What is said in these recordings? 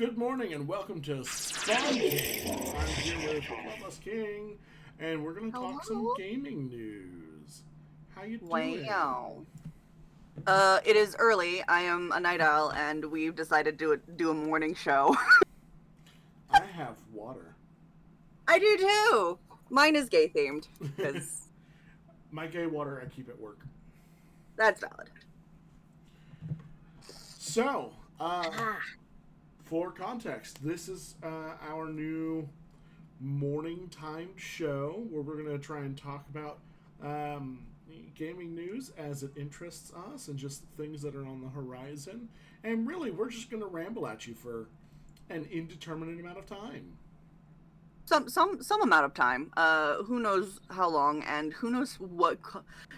Good morning and welcome to Spawn King. I'm here with Loveless King, and we're going to talk some gaming news. How you doing? Wow. It is early. I am a night owl, and we've decided to do a morning show. I have water. I do too. Mine is gay themed because My gay water I keep at work. that's valid. So, for context, this is our new morning timed show where we're going to try and talk about gaming news as it interests us and just things that are on the horizon. And really, we're just going to ramble at you for an indeterminate amount of time. Some amount of time. Who knows how long, and who knows what.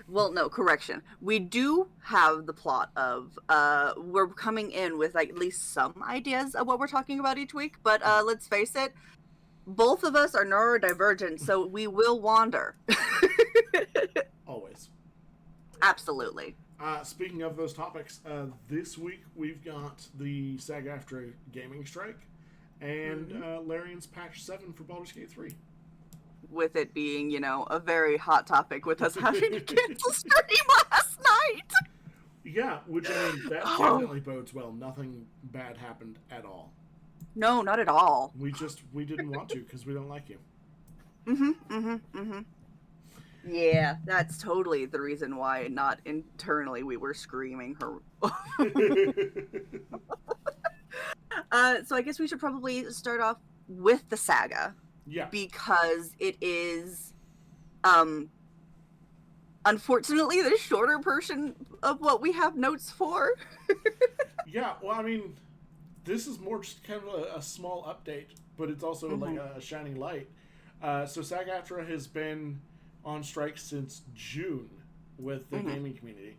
Well, no, correction. We do have the plot of we're coming in with at least some ideas of what we're talking about each week. But let's face it, both of us are neurodivergent, so we will wander. Always. Absolutely. Speaking of those topics, this week we've got the SAG-AFTRA gaming strike and Larian's patch 7 for Baldur's Gate 3. With it being, a very hot topic with us having to cancel stream last night. Yeah, which that definitely bodes well. Nothing bad happened at all. No, not at all. We didn't want to because we don't like you. Yeah, that's totally the reason why not internally we were screaming her. So I guess we should probably start off with the saga. Yeah. Because it is, unfortunately, the shorter portion of what we have notes for. Yeah, well, this is more just kind of a small update, but it's also like a shining light. So SAG-AFTRA has been on strike since June with the gaming community.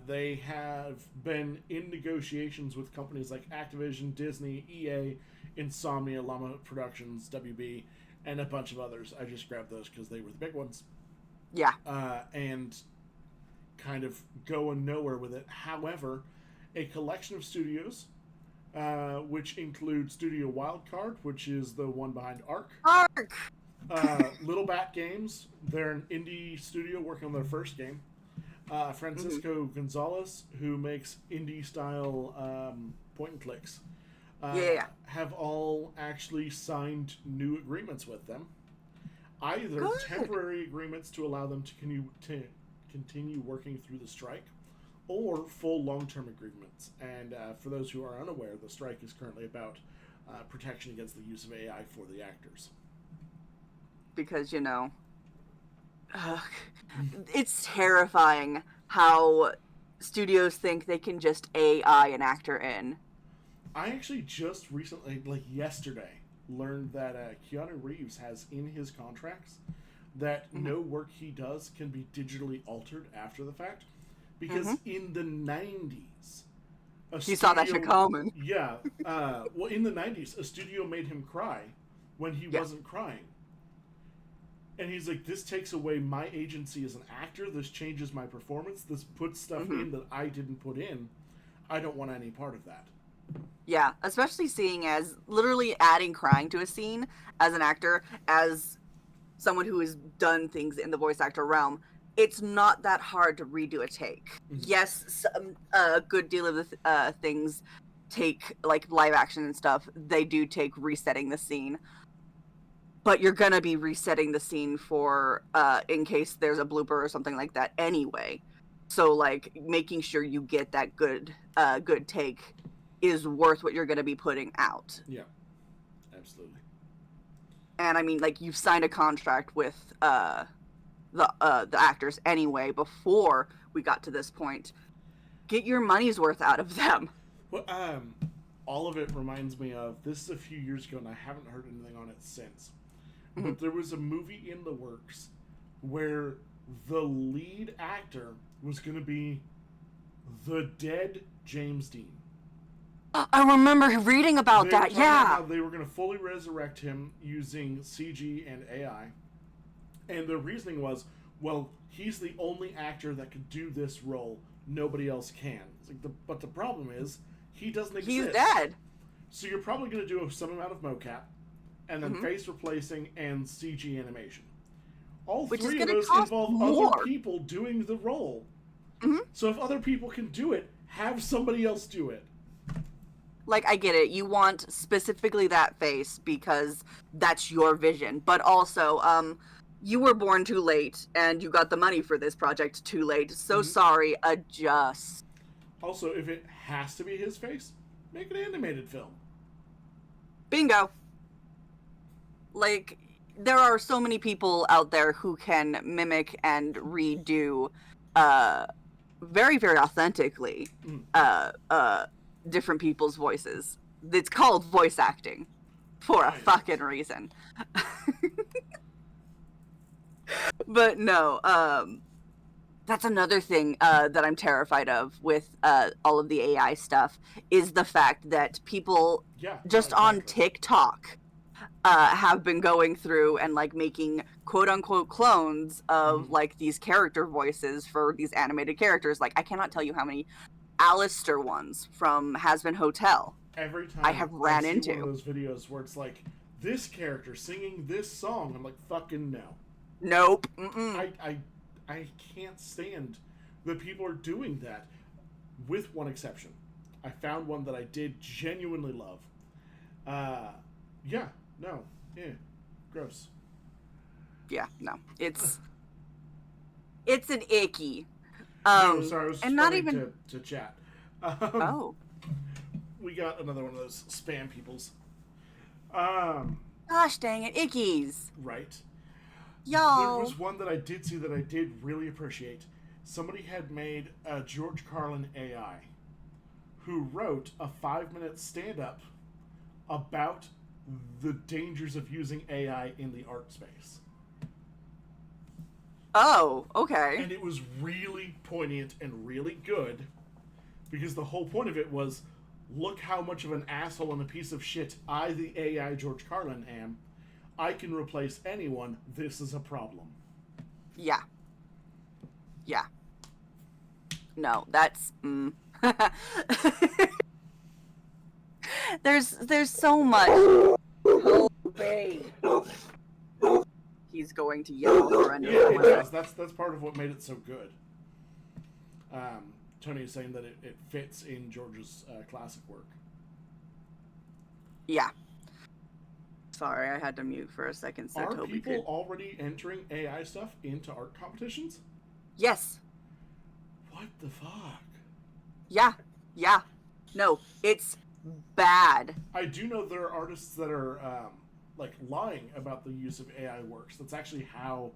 They have been in negotiations with companies like Activision, Disney, EA, Insomnia, Llama Productions, WB, and a bunch of others. I just grabbed those because they were the big ones. Yeah. And kind of going nowhere with it. However, a collection of studios, which include Studio Wildcard, which is the one behind Ark. Little Bat Games, they're an indie studio working on their first game. Francisco Gonzalez, who makes indie-style point and clicks, have all actually signed new agreements with them. Either temporary agreements to allow them to continue working through the strike, or full long-term agreements. And for those who are unaware, the strike is currently about protection against the use of AI for the actors. Because, it's terrifying how studios think they can just AI an actor in. I actually just recently, like yesterday, learned that Keanu Reeves has in his contracts that no work he does can be digitally altered after the fact. Because in the 90s... He saw that shit coming. Yeah. Well, in the 90s, a studio made him cry when he wasn't crying. And he's like, this takes away my agency as an actor. This changes my performance. This puts stuff in that I didn't put in. I don't want any part of that. Yeah, especially seeing as literally adding crying to a scene as an actor, as someone who has done things in the voice actor realm. It's not that hard to redo a take. Yes, a good deal of the things take, like live action and stuff, they do take resetting the scene. But you're gonna be resetting the scene for, in case there's a blooper or something like that anyway. So, like, making sure you get that good take is worth what you're gonna be putting out. Yeah, absolutely. And you've signed a contract with the actors anyway before we got to this point. Get your money's worth out of them. Well, all of it reminds me of, this is a few years ago and I haven't heard anything on it since. But there was a movie in the works where the lead actor was going to be the dead James Dean. I remember reading about that, yeah. They were going to fully resurrect him using CG and AI. And the reasoning was, well, he's the only actor that could do this role. Nobody else can. It's like but the problem is, he doesn't exist. He's dead. So you're probably going to do some amount of mocap, and then face replacing and CG animation. All Which three is of gonna those cost involve more. other people doing the role. Mm-hmm. So if other people can do it, have somebody else do it. Like, I get it. You want specifically that face because that's your vision. But also, you were born too late and you got the money for this project too late. So sorry, adjust. Also, if it has to be his face, make an animated film. Bingo. Like, there are so many people out there who can mimic and redo very, very authentically different people's voices. It's called voice acting for a fucking reason. But no, that's another thing that I'm terrified of with all of the AI stuff is the fact that people on TikTok have been going through and like making quote unquote clones of like these character voices for these animated characters. Like, I cannot tell you how many Alistair ones from Has Been Hotel every time I have ran see into one of those videos where it's like this character singing this song. I'm like, fucking no. Nope. I can't stand that people are doing that, with one exception. I found one that I did genuinely love. Gross. Yeah, no. It's an icky. Sorry, I was and not even to chat. We got another one of those spam peoples. Gosh dang it, ickies. Right. Y'all. There was one that I did see that I did really appreciate. Somebody had made a George Carlin AI who wrote a 5-minute stand-up about the dangers of using AI in the art space. Oh, okay. And it was really poignant and really good because the whole point of it was, look how much of an asshole and a piece of shit I, the AI George Carlin, am. I can replace anyone. This is a problem. Yeah. Yeah. No, that's... There's so much. Oh, babe. He's going to yell for any Yeah, it does. That's part of what made it so good. Tony is saying that it fits in George's classic work. Yeah. Sorry, I had to mute for a second so Are Toby people could... already entering AI stuff into art competitions? Yes. What the fuck? Yeah. Yeah. No, it's bad. I do know there are artists that are like lying about the use of AI works. That's actually how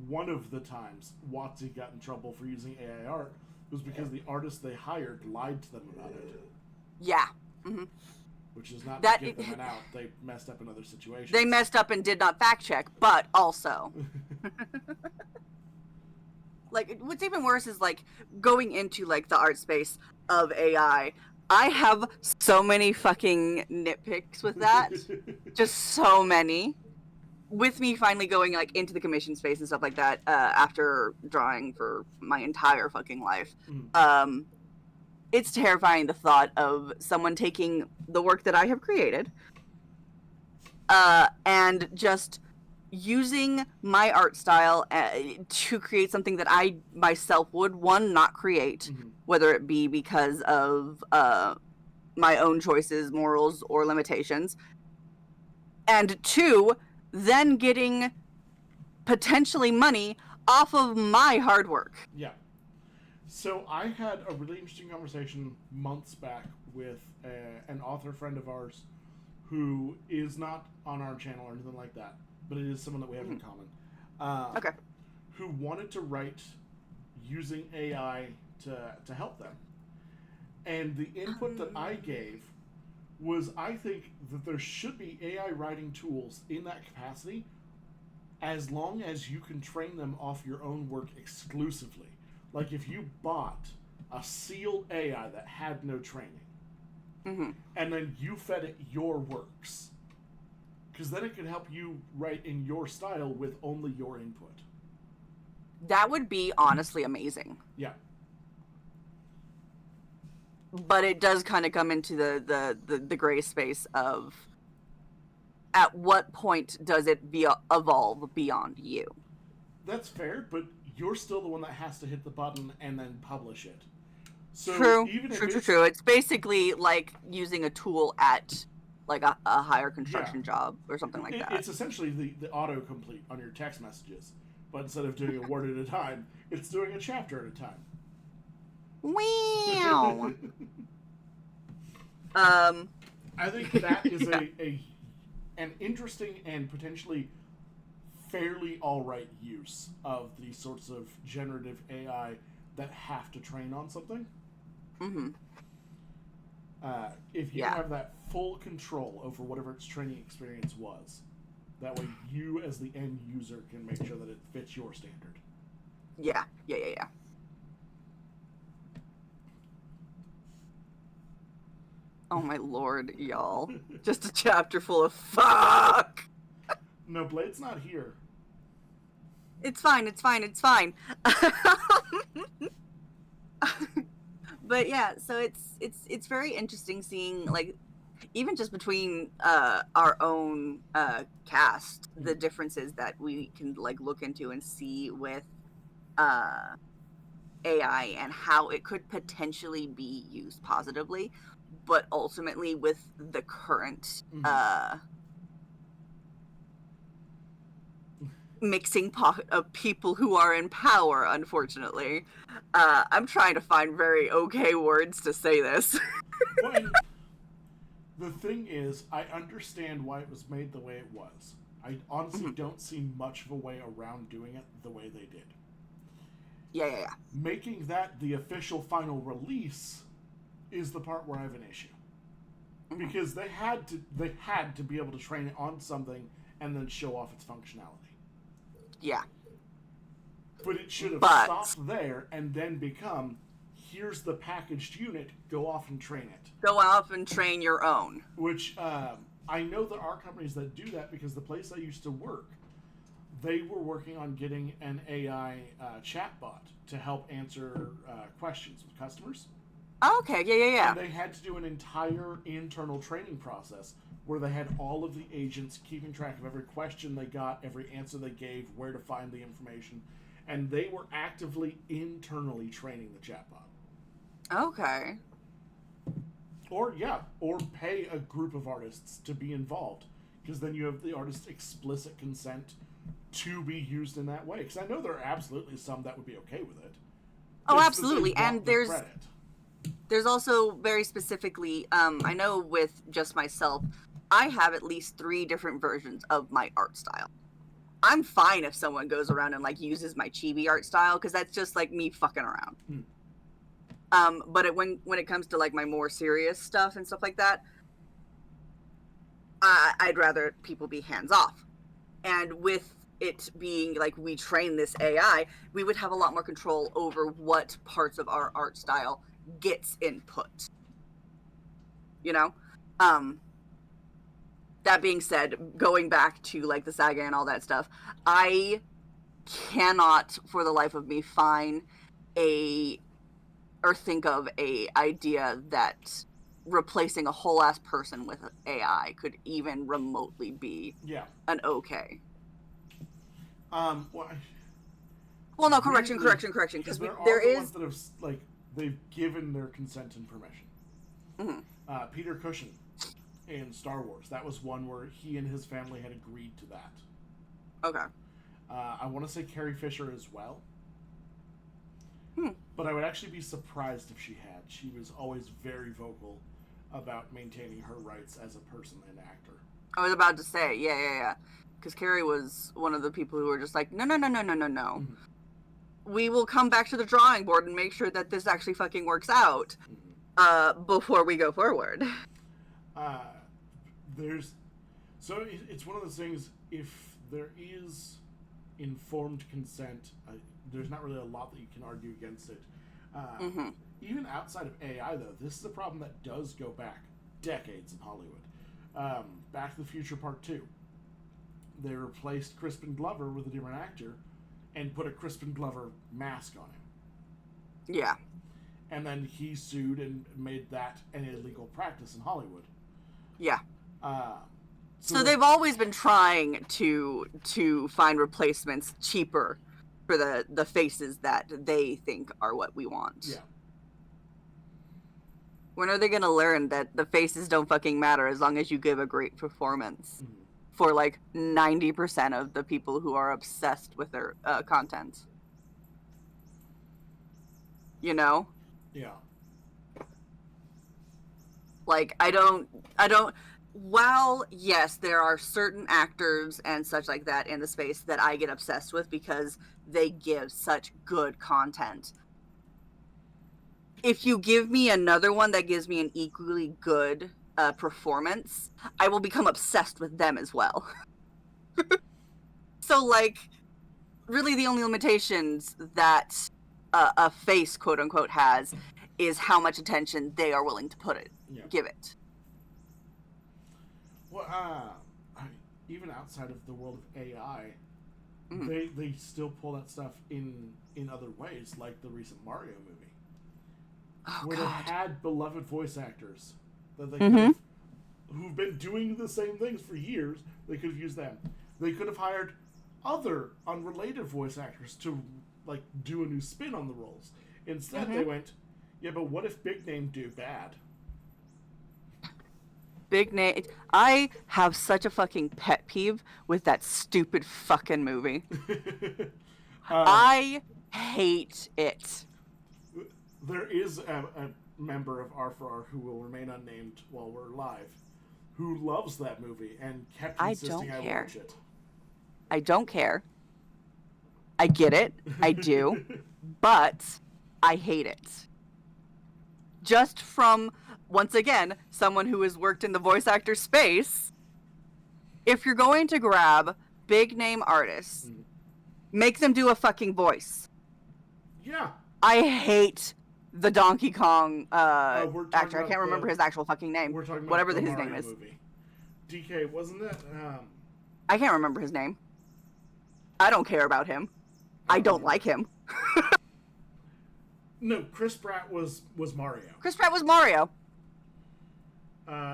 one of the times Watsy got in trouble for using AI art was because the artist they hired lied to them about it. Yeah. Mm-hmm. Which is not to give them an out. They messed up in other situations. They messed up and did not fact check, but also. Like, what's even worse is, like, going into, like, the art space of AI. I have so many fucking nitpicks with that. Just so many. With me finally going, like, into the commission space and stuff like that, after drawing for my entire fucking life. It's terrifying, the thought of someone taking the work that I have created and just using my art style to create something that I myself would, one, not create, whether it be because of my own choices, morals, or limitations, and two, then getting potentially money off of my hard work. Yeah. So I had a really interesting conversation months back with an author friend of ours who is not on our channel or anything like that, but it is someone that we have in common. Okay. Who wanted to write using AI to help them. And the input that I gave was, I think that there should be AI writing tools in that capacity as long as you can train them off your own work exclusively. Like if you bought a sealed AI that had no training, and then you fed it your works, because then it could help you write in your style with only your input. That would be honestly amazing. Yeah. but it does kind of come into the gray space of at what point does it evolve beyond you? That's fair, but you're still the one that has to hit the button and then publish it. So True, even true, if true, true. It's basically like using a tool at like a higher construction job or something like that. It's essentially the autocomplete on your text messages, but instead of doing a word at a time, it's doing a chapter at a time. Wow. I think that is an interesting and potentially fairly alright use of these sorts of generative AI that have to train on something. Mm-hmm. If you have that full control over whatever its training experience was, that way you as the end user can make sure that it fits your standard. Yeah. Oh my lord, y'all. Just a chapter full of fuck! No, Blade's not here. It's fine. But yeah, so it's very interesting seeing, like, even just between our own cast, the differences that we can like look into and see with AI and how it could potentially be used positively, but ultimately with the current mixing pot of people who are in power, unfortunately. I'm trying to find very okay words to say this. Well, the thing is, I understand why it was made the way it was. I honestly don't see much of a way around doing it the way they did. Yeah. Making that the official final release is the part where I have an issue. Because they had to be able to train it on something and then show off its functionality. Yeah. But it should have stopped there and then become, here's the packaged unit, go off and train it. Go off and train your own. Which, I know there are companies that do that because the place I used to work, they were working on getting an AI chatbot to help answer questions with customers. Okay, yeah. And they had to do an entire internal training process where they had all of the agents keeping track of every question they got, every answer they gave, where to find the information, and they were actively internally training the chatbot. Okay. Or pay a group of artists to be involved, because then you have the artist's explicit consent to be used in that way. Because I know there are absolutely some that would be okay with it. Oh, absolutely, and there's also very specifically, I know with just myself, I have at least 3 different versions of my art style. I'm fine if someone goes around and like uses my chibi art style, because that's just like me fucking around. But when it comes to like my more serious stuff and stuff like that, I'd rather people be hands off. And with it being like we train this AI, we would have a lot more control over what parts of our art style gets input. You know? That being said, going back to like the saga and all that stuff, I cannot for the life of me find or think of a idea that replacing a whole ass person with AI could even remotely be an okay. Well, no, correction, because there is ones that have like they've given their consent and permission. Peter Cushing in Star Wars, that was one where he and his family had agreed to that. Okay. I want to say Carrie Fisher as well. But I would actually be surprised if she had. She was always very vocal about maintaining her rights as a person and actor. I was about to say, yeah. Because Carrie was one of the people who were just like, no. We will come back to the drawing board and make sure that this actually fucking works out before we go forward. It's one of those things, if there is informed consent, there's not really a lot that you can argue against it. Even outside of AI, though, this is a problem that does go back decades in Hollywood. Back to the Future Part 2. They replaced Crispin Glover with a different actor and put a Crispin Glover mask on him. Yeah. and then he sued and made that an illegal practice in Hollywood. Yeah. So they've always been trying to find replacements cheaper for the faces that they think are what we want. Yeah. When are they going to learn that the faces don't fucking matter as long as you give a great performance for like 90% of the people who are obsessed with their content? You know? Yeah. Like, I don't, while, yes, there are certain actors and such like that in the space that I get obsessed with because they give such good content. If you give me another one that gives me an equally good performance, I will become obsessed with them as well. So, like, really the only limitations that a face, quote unquote, has is how much attention they are willing to give it. Well, even outside of the world of AI, they still pull that stuff in other ways, like the recent Mario movie. Where they had beloved voice actors that they could have, who've been doing the same things for years. They could have used them. They could have hired other unrelated voice actors to like do a new spin on the roles. Instead, they went, yeah, but what if big name do bad? Big name. I have such a fucking pet peeve with that stupid fucking movie. I hate it. There is a member of R4R who will remain unnamed while we're live, who loves that movie and kept insisting I watch it. I don't care. I get it. I do. But I hate it. Just from, once again, someone who has worked in the voice actor space, if you're going to grab big name artists, make them do a fucking voice. Yeah. I hate the Donkey Kong actor. I can't remember his actual fucking name. We're talking about whatever the his Mario name is. Movie. DK, wasn't it? I can't remember his name. I don't care about him. I don't like him. No, Chris Pratt was Mario. Chris Pratt was Mario.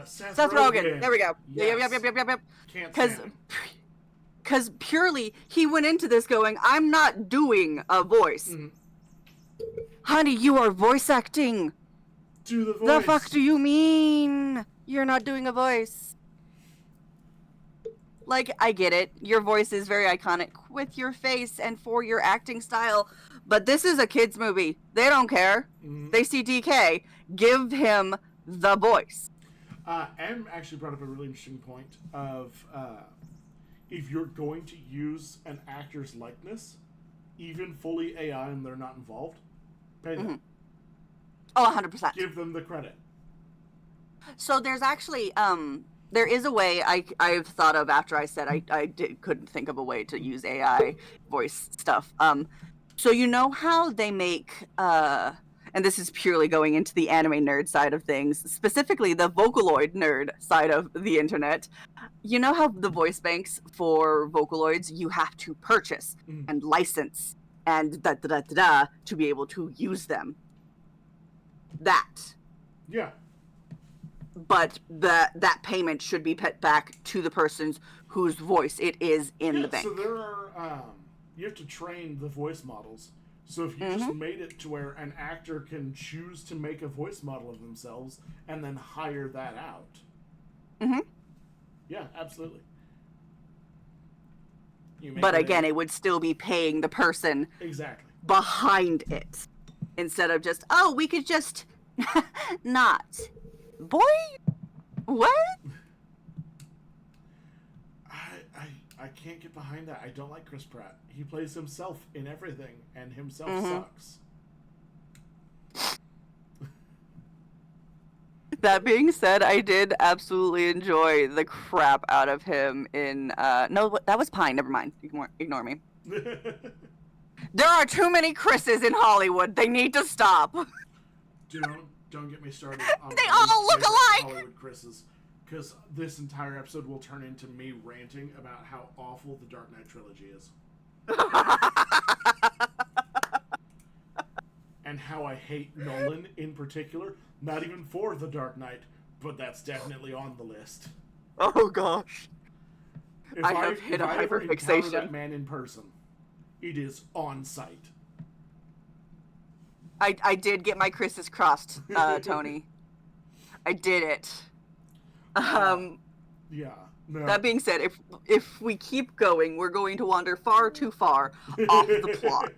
Seth Rogen. There we go. Yes. Yep. Can't stand him. Because purely, he went into this going, I'm not doing a voice. Honey, you are voice acting. Do the voice. The fuck do you mean? You're not doing a voice. Like, I get it. Your voice is very iconic with your face and for your acting style. But this is a kid's movie. They don't care. They see DK. Give him the voice. Em actually brought up a really interesting point of if you're going to use an actor's likeness, even fully AI and they're not involved, pay them. Oh, 100%. Give them the credit. So there's actually, there is a way I've thought of after I said couldn't think of a way to use AI voice stuff. So you know how they make, and this is purely going into the anime nerd side of things, specifically the Vocaloid nerd side of the internet. You know how the voice banks for Vocaloids you have to purchase and license and to be able to use them. That. Yeah. But that payment should be put back to the person's whose voice it is in the bank. So there are, you have to train the voice models. So if you just made it to where an actor can choose to make a voice model of themselves and then hire that out. Yeah, absolutely. But again, it would still be paying the person behind it. Instead of just, oh, we could just not. Boy, what? I can't get behind that. I don't like Chris Pratt. He plays himself in everything, and himself sucks. That being said, I did absolutely enjoy the crap out of him in, no, that was Pine, never mind. Ignore me. There are too many Chris's in Hollywood. They need to stop. Don't get me started on they all look alike! Hollywood Chris's. Because this entire episode will turn into me ranting about how awful the Dark Knight trilogy is. And how I hate Nolan in particular, not even for The Dark Knight, but that's definitely on the list. Oh gosh. If I have hit a ever encounter hyperfixation. that man in person, it is on site. I did get my Chris's crossed, Tony. I did it. Yeah. No. That being said, if we keep going, we're going to wander far too far off the plot.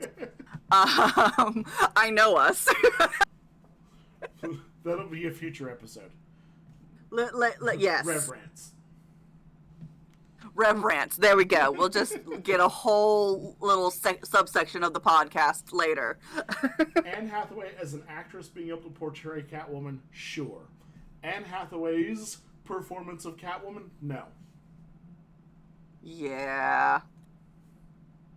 I know us. That'll be a future episode. Yes. Rev rants. Rev rants. There we go. We'll just get a whole little subsection of the podcast later. Anne Hathaway as an actress being able to portray Catwoman, sure. Anne Hathaway's performance of Catwoman, no. Yeah.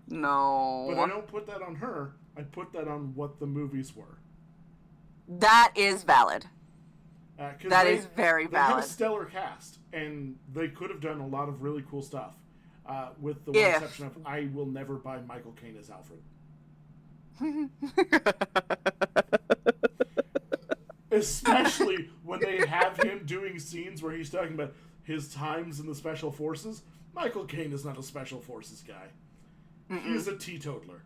No. But I don't put that on her. I put that on what the movies were. That is valid. That is very They had valid. a stellar cast, and they could have done a lot of really cool stuff. With the one exception of, I will never buy Michael Caine as Alfred. Especially when they have him doing scenes where he's talking about his times in the Special Forces. Michael Caine is not a Special Forces guy. He's a teetotaler.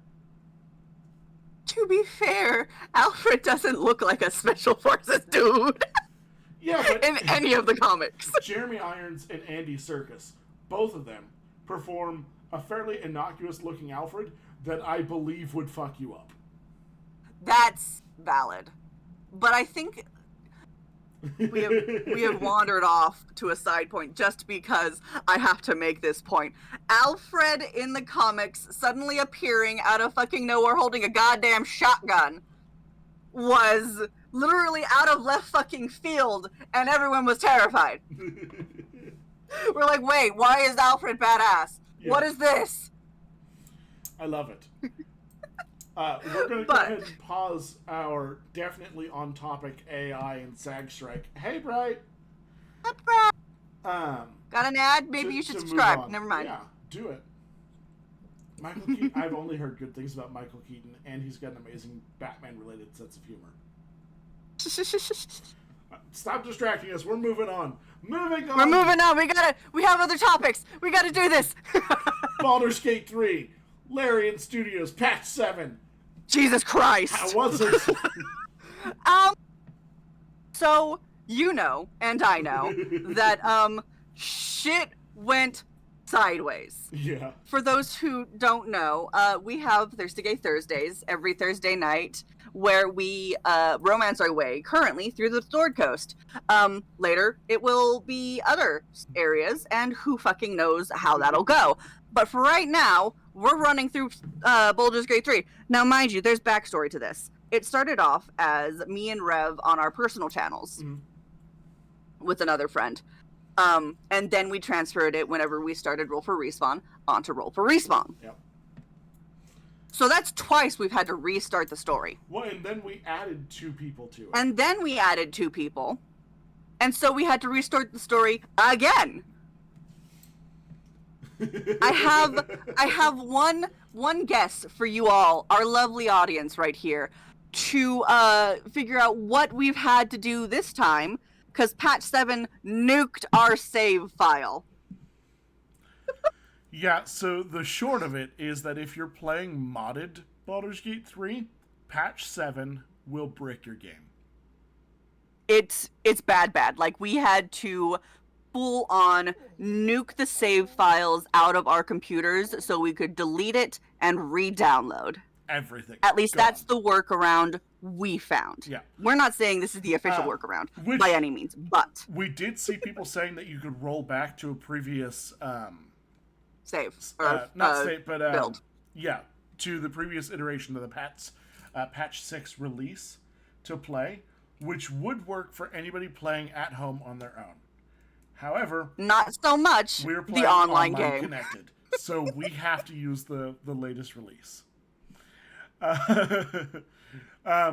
To be fair, Alfred doesn't look like a Special Forces dude. Yeah, but in any of the comics. Jeremy Irons and Andy Serkis, both of them, perform a fairly innocuous-looking Alfred that I believe would fuck you up. That's valid. But I think we have wandered off to a side point just because I have to make this point. Alfred in the comics suddenly appearing out of fucking nowhere holding a goddamn shotgun was literally out of left fucking field, and everyone was terrified. We're like, wait, why is Alfred badass? Yeah. What is this? I love it. We're going to go ahead and pause our definitely on-topic AI and SAG strike. Hey, Bright! Hi, Bright! Got an ad? Maybe you should subscribe. Never mind. Yeah, do it. Michael Keaton, I've only heard good things about Michael Keaton, and he's got an amazing Batman-related sense of humor. Stop distracting us. We're moving on. Moving on. We're moving on. We have other topics. We gotta do this. Baldur's Gate 3. Larian Studios. Patch 7. Jesus Christ. How was it? So, you know, and I know, that, shit went sideways. Yeah. For those who don't know, we have Thirsty Gay Thursdays every Thursday night where we romance our way currently through the Sword Coast. Later, it will be other areas, and who fucking knows how that'll go. But for right now, we're running through Baldur's Gate 3. Now, mind you, there's backstory to this. It started off as me and Rev on our personal channels with another friend. And then we transferred it whenever we started Roll for Respawn onto Roll for Respawn. Yep. So that's twice we've had to restart the story. Well, and then we added 2 people to it. And then we added 2 people. And so we had to restart the story again. I have one guess for you all, our lovely audience right here, to figure out what we've had to do this time, because patch 7 nuked our save file. Yeah, so the short of it is that if you're playing modded Baldur's Gate 3, patch 7 will brick your game. It's bad. Like, we had to full on nuke the save files out of our computers so we could delete it and re-download. Everything. At least that's the workaround we found. Yeah. We're not saying this is the official workaround by any means, but we did see people saying that you could roll back to a previous save. Not save, but build. Yeah, to the previous iteration of the patch 6 release to play, which would work for anybody playing at home on their own. However, not so much we're playing the online game connected, so we have to use the latest release.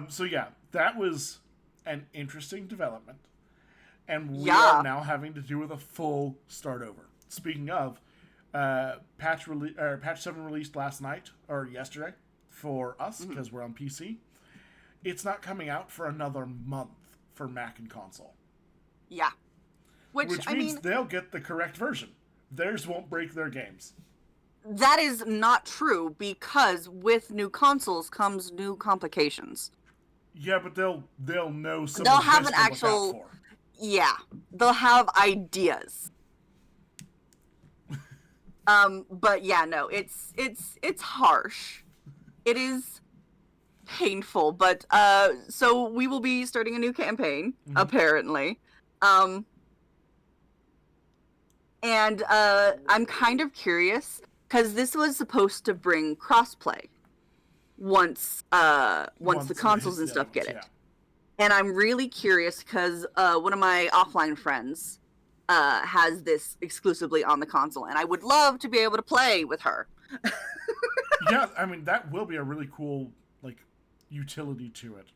So yeah, that was an interesting development, and we are now having to do with a full start over. Speaking of, patch 7 released last night or yesterday for us because we're on PC. it's not coming out for another month for Mac and console. Yeah. Which means they'll get the correct version. Theirs won't break their games. That is not true, because with new consoles comes new complications. Yeah, but they'll know some They'll of have this an to actual look out for. Yeah. They'll have ideas. But yeah, no, it's harsh. It is painful, but so we will be starting a new campaign, apparently. And I'm kind of curious, because this was supposed to bring crossplay once the consoles and stuff get it. Yeah. And I'm really curious because one of my offline friends has this exclusively on the console, and I would love to be able to play with her. Yeah, I mean, that will be a really cool, like, utility to it.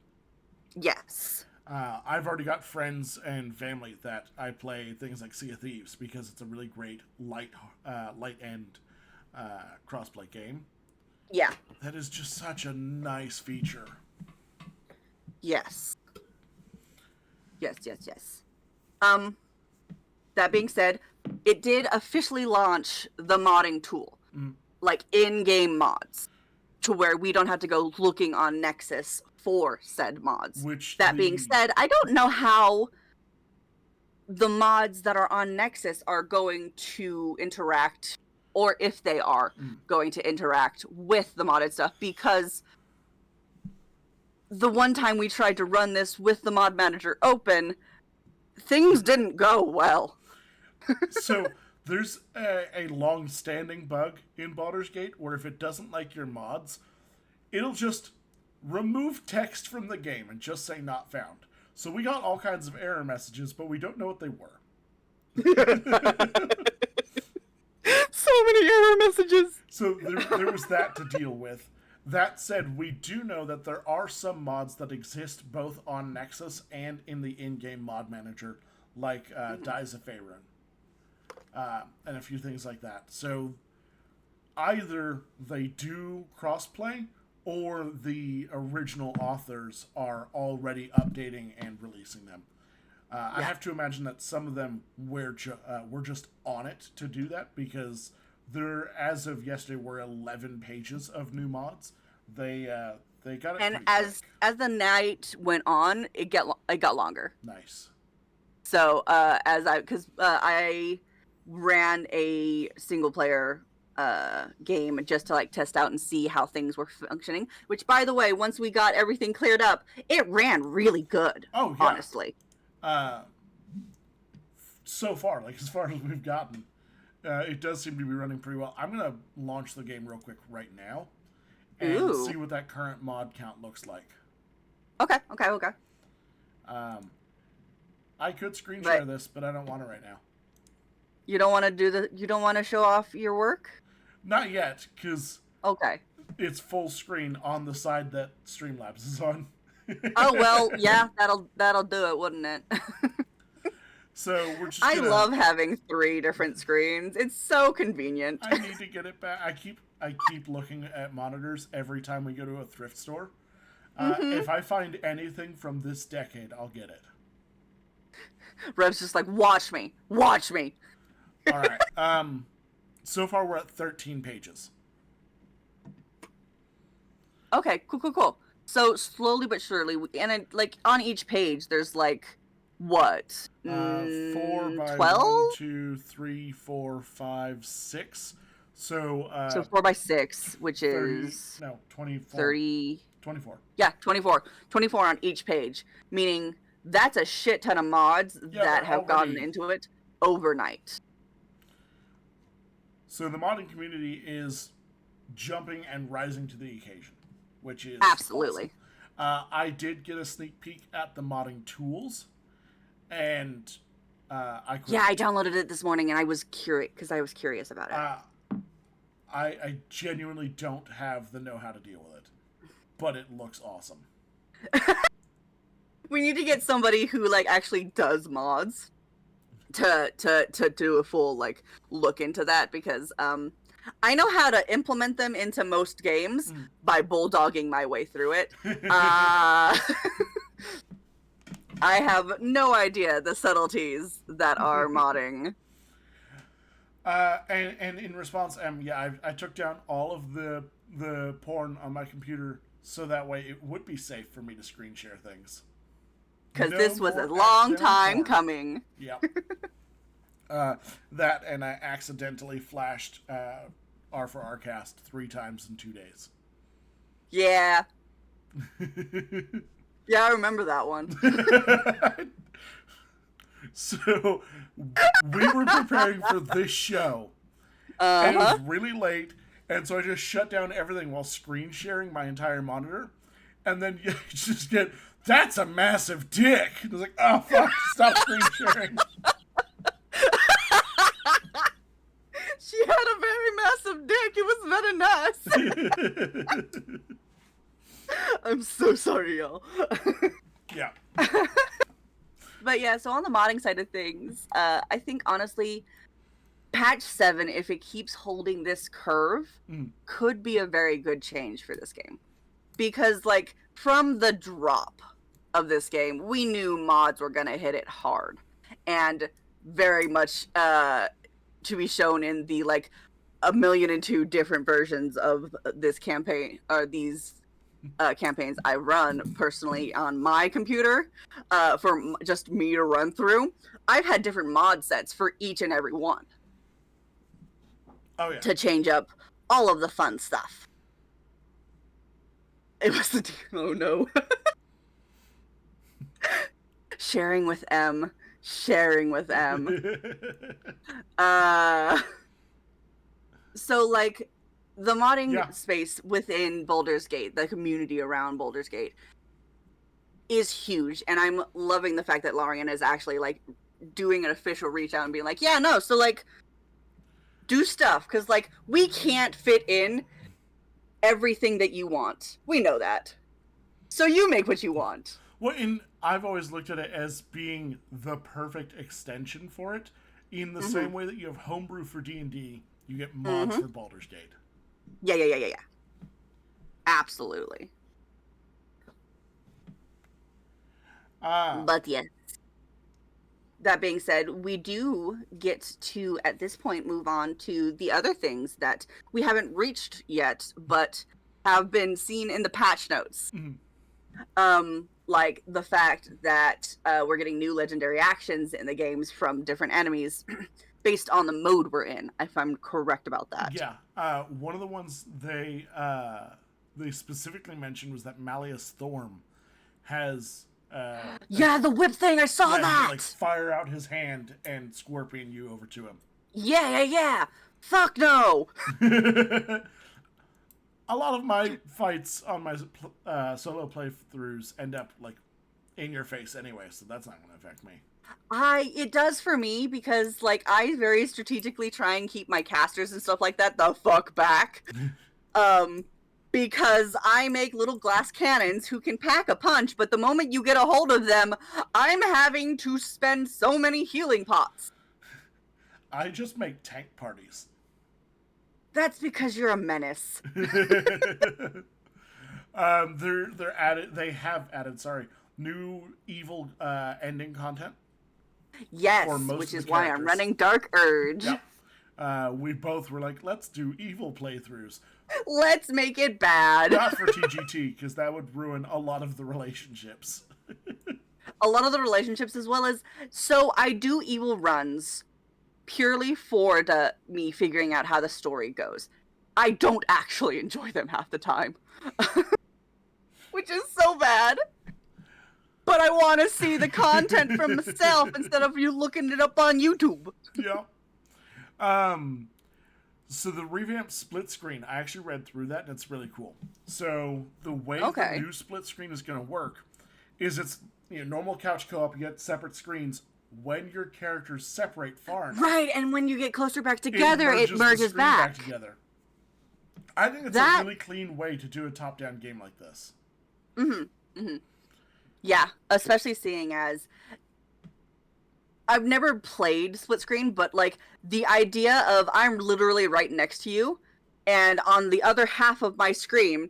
Yes. I've already got friends and family that I play things like Sea of Thieves because it's a really great light end crossplay game. Yeah. That is just such a nice feature. Yes. Yes. That being said, it did officially launch the modding tool, like in-game mods, to where we don't have to go looking on Nexus for said mods. Being said, I don't know how the mods that are on Nexus are going to interact, or if they are going to interact with the modded stuff, because the one time we tried to run this with the mod manager open, things didn't go well. So there's a long-standing bug in Baldur's Gate where if it doesn't like your mods, it'll just remove text from the game and just say not found. So we got all kinds of error messages, but we don't know what they were. So many error messages. So there was that to deal with. That said, we do know that there are some mods that exist both on Nexus and in the in-game mod manager, like Dies of Faerun, and a few things like that. So either they do crossplay, or the original authors are already updating and releasing them. I have to imagine that some of them were just on it to do that, because there, as of yesterday, were 11 pages of new mods. They got it. And as the night went on, it got longer. Nice. So I ran a single player game just to like test out and see how things were functioning. Which, by the way, once we got everything cleared up, it ran really good. Oh yeah. Honestly. So far, like as far as we've gotten, it does seem to be running pretty well. I'm gonna launch the game real quick right now and see what that current mod count looks like. Okay. I could screen share this, but I don't want it right now. You don't want to you don't want to show off your work? Not yet, because okay, it's full screen on the side that Streamlabs is on. Oh well, yeah, that'll do it, wouldn't it? So we're just. I love having 3 different screens. It's so convenient. I need to get it back. I keep looking at monitors every time we go to a thrift store. If I find anything from this decade, I'll get it. Rev's just like, watch me. All right. So far we're at 13 pages. Okay, cool. So slowly but surely, and like on each page, there's like what? 4 by 12? 1, 2, 3, 4, 5, 6. So 4 by 6, which 30, is 24. 30. 24. Yeah, 24. 24 on each page, meaning that's a shit ton of mods that have gotten into it overnight. So the modding community is jumping and rising to the occasion, which is absolutely awesome. I did get a sneak peek at the modding tools, and I downloaded it this morning, and I was curious about it. I genuinely don't have the know-how to deal with it, but it looks awesome. We need to get somebody who like actually does mods to do a full like look into that, because I know how to implement them into most games by bulldogging my way through it. I have no idea the subtleties that are modding. And in response, I took down all of the porn on my computer so that way it would be safe for me to screen share things. Because this was a long time coming. Yep. That, and I accidentally flashed R for Rcast 3 times in 2 days. Yeah. Yeah, I remember that one. So, we were preparing for this show, and it was really late, and so I just shut down everything while screen sharing my entire monitor, and then you just get, that's a massive dick! And I was like, oh fuck, stop screen sharing. She had a very massive dick, it was very nice! I'm so sorry, y'all. Yeah. But yeah, so on the modding side of things, I think honestly, patch 7, if it keeps holding this curve, could be a very good change for this game. Because, like, from the drop of this game, we knew mods were gonna hit it hard. And very much to be shown in the, like, 1,000,002 different versions of this campaign, or these campaigns I run personally on my computer for just me to run through. I've had different mod sets for each and every one. Oh yeah. To change up all of the fun stuff. It was oh no. Sharing with M. So like the modding space within Baldur's Gate, the community around Baldur's Gate, is huge, and I'm loving the fact that Larian is actually like doing an official reach out and being like, yeah, no, so like do stuff, because like we can't fit in everything that you want. We know that. So you make what you want. Well, I've always looked at it as being the perfect extension for it, in the same way that you have homebrew for D&D, you get mods for Baldur's Gate. Yeah. Absolutely. But yes. That being said, we do get to, at this point, move on to the other things that we haven't reached yet, but have been seen in the patch notes. Like the fact that we're getting new legendary actions in the games from different enemies based on the mode we're in, if I'm correct about that. Yeah. One of the ones they specifically mentioned was that Malleus Thorm has... the whip thing, I saw that! He, like, fire out his hand and scorpion you over to him. Yeah. Fuck no! A lot of my fights on my solo playthroughs end up, like, in your face anyway, so that's not going to affect me. It does for me, because, like, I very strategically try and keep my casters and stuff like that the fuck back. Because I make little glass cannons who can pack a punch, but the moment you get a hold of them, I'm having to spend so many healing pots. I just make tank parties. That's because you're a menace. They have added new evil ending content. Yes, which is why I'm running Dark Urge. Yep. We both were like, let's do evil playthroughs. Let's make it bad. Not for TGT, because that would ruin a lot of the relationships. A lot of the relationships, as well as... So I do evil runs purely for me figuring out how the story goes. I don't actually enjoy them half the time. Which is so bad. But I want to see the content from myself instead of you looking it up on YouTube. Yeah. So the revamped split screen, I actually read through that, and it's really cool. So the way the new split screen is going to work is it's normal couch co-op, you get separate screens. When your characters separate far enough, right, and when you get closer back together, it merges back together. I think it's a really clean way to do a top-down game like this. Yeah, especially seeing as I've never played split screen, but like the idea of I'm literally right next to you, and on the other half of my screen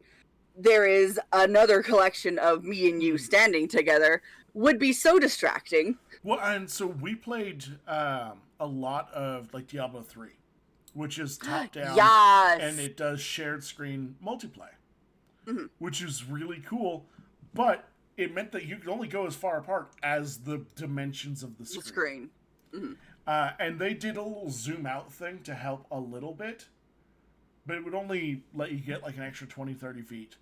there is another collection of me and you standing together would be so distracting. Well, and so we played a lot of like Diablo 3, which is top down, Yes. and it does shared screen multiplayer, Mhm. which is really cool. But it meant that you could only go as far apart as the dimensions of the The screen. screen. Mhm. And they did a little zoom out thing to help a little bit, but it would only let you get like an extra 20, 30 feet.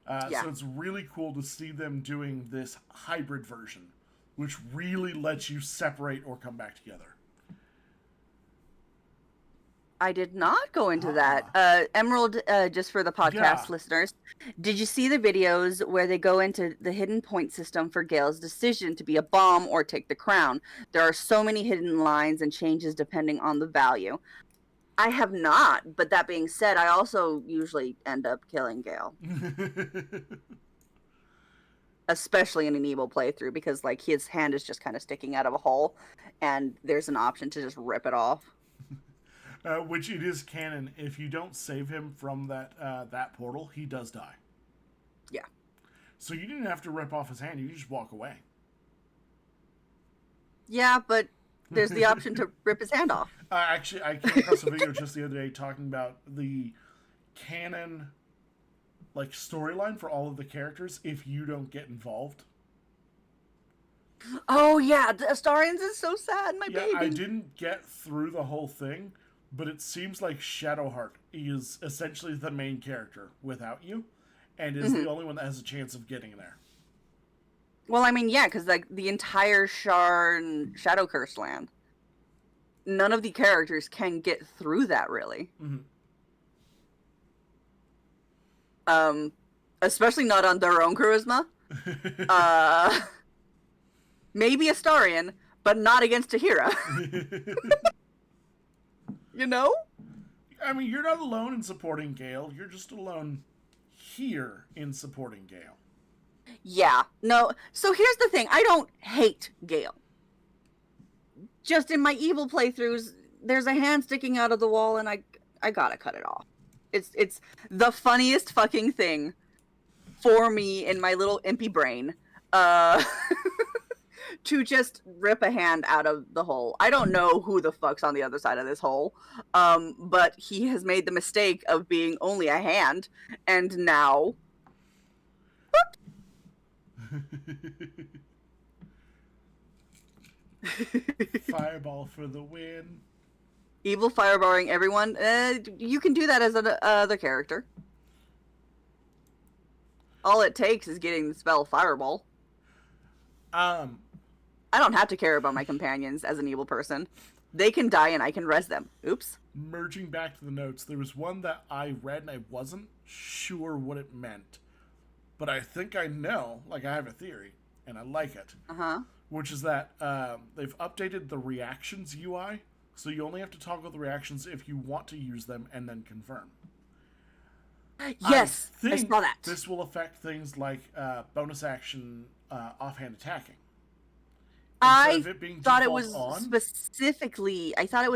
Yeah. So it's really cool to see them doing this hybrid version, which really lets you separate or come back together. I did not go into that. Emerald, just for the podcast listeners, did you see the videos where they go into the hidden point system for Gale's decision to be a bomb or take the crown? There are so many hidden lines and changes depending on the value. I have not, but that being said, I also usually end up killing Gale. Especially in an evil playthrough, because like his hand is just kind of sticking out of a hole and there's an option to just rip it off. Which it is canon. If you don't save him from that portal, he does die. Yeah. So you didn't have to rip off his hand. You just walk away. Yeah, but there's the option to rip his hand off. Actually, I came across a video just the other day talking about the canon like storyline for all of the characters if you don't get involved. Oh yeah, the Astarians is so sad, my baby. I didn't get through the whole thing, but it seems like Shadowheart is essentially the main character without you, and is the only one that has a chance of getting there. Well, I mean, yeah, because like the entire Sharn Shadow Curse land, none of the characters can get through that really. Especially not on their own charisma. Maybe Astarion, but not against Tahira. You know? I mean, you're not alone in supporting Gale. You're just alone here in supporting Gale. Yeah. No. So here's the thing. I don't hate Gale. Just in my evil playthroughs, there's a hand sticking out of the wall and I gotta cut it off. It's the funniest fucking thing for me in my little impy brain. To just rip a hand out of the hole. I don't know who the fuck's on the other side of this hole, but he has made the mistake of being only a hand, and now... Fireball for the win. Evil fireballing everyone. You can do that as another character. All it takes is getting the spell Fireball. I don't have to care about my companions as an evil person. They can die and I can res them. Oops. Merging back to the notes, there was one that I read and I wasn't sure what it meant. But I think I know, like I have a theory, and I like it. Which is that they've updated the reactions UI, so you only have to toggle the reactions if you want to use them and then confirm. Yes, I saw that. This will affect things like bonus action offhand attacking. I thought it was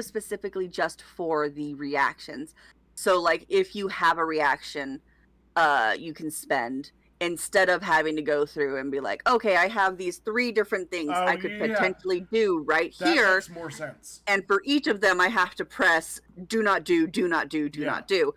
specifically just for the reactions. So like if you have a reaction you can spend, instead of having to go through and be like, okay, I have these 3 different things I could potentially do right here. That makes more sense. And for each of them I have to press do not do, do not do, do not do.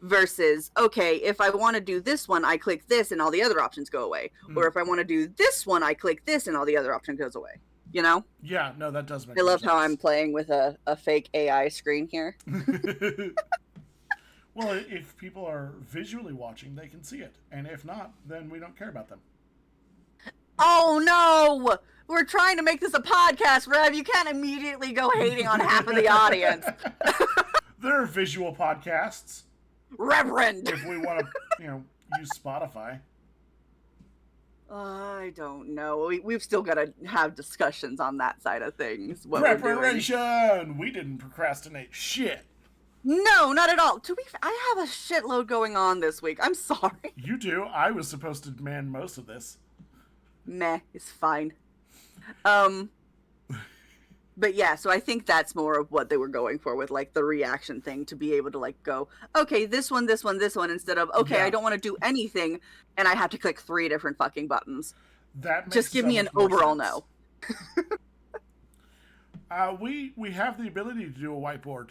Versus, okay, if I want to do this one, I click this and all the other options go away. Or if I want to do this one, I click this and all the other option goes away. You know? Yeah, no, that does make sense. I love sense. how I'm playing with a fake AI screen here. Well, if people are visually watching, they can see it. And if not, then we don't care about them. Oh, no! We're trying to make this a podcast, Rev. You can't immediately go hating on half of the audience. There are visual podcasts. Reverend! If we want to, use Spotify. I don't know. We've still got to have discussions on that side of things. Preparation! We didn't procrastinate shit. No, not at all. I have a shitload going on this week. I'm sorry. You do. I was supposed to man most of this. Meh, it's fine. But yeah, so I think that's more of what they were going for with like the reaction thing, to be able to like go, okay, this one, this one, this one, instead of, okay, Yeah. I don't want to do anything and I have to click 3 different fucking buttons. That makes Just give so me an much more overall sense. no. We have the ability to do a whiteboard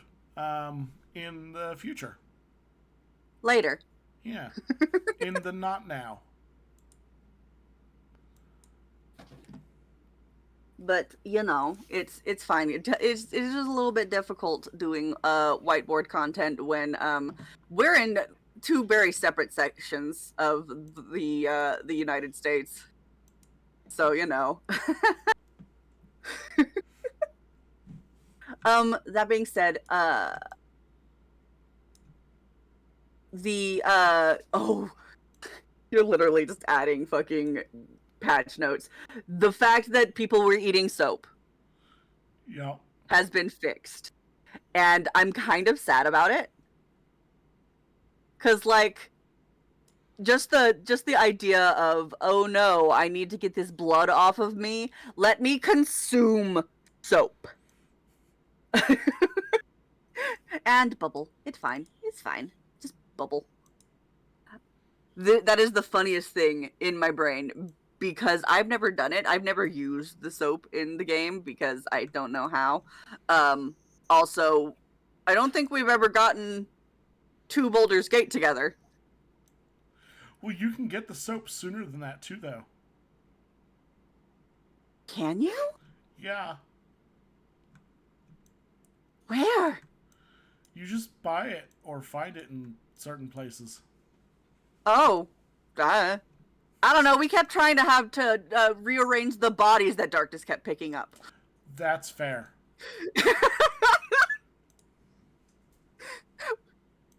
in the future. Later. Yeah. In the not now. But you know, it's fine. It's just a little bit difficult doing whiteboard content when we're in 2 very separate sections of the United States. So, you know. That being said, oh, you're literally just adding fucking patch notes. The fact that people were eating soap Yep. has been fixed. And I'm kind of sad about it. 'Cause like just the idea of, oh no, I need to get this blood off of me. Let me consume soap. And bubble. It's fine. It's fine. Just bubble. That is the funniest thing in my brain, because I've never done it. I've never used the soap in the game because I don't know how. Also, I don't think we've ever gotten 2 Baldur's Gate together. Well, you can get the soap sooner than that too, though. Can you? Yeah. Where? You just buy it or find it in certain places. Oh, I don't know. We kept trying to have to rearrange the bodies that Darkness kept picking up. That's fair.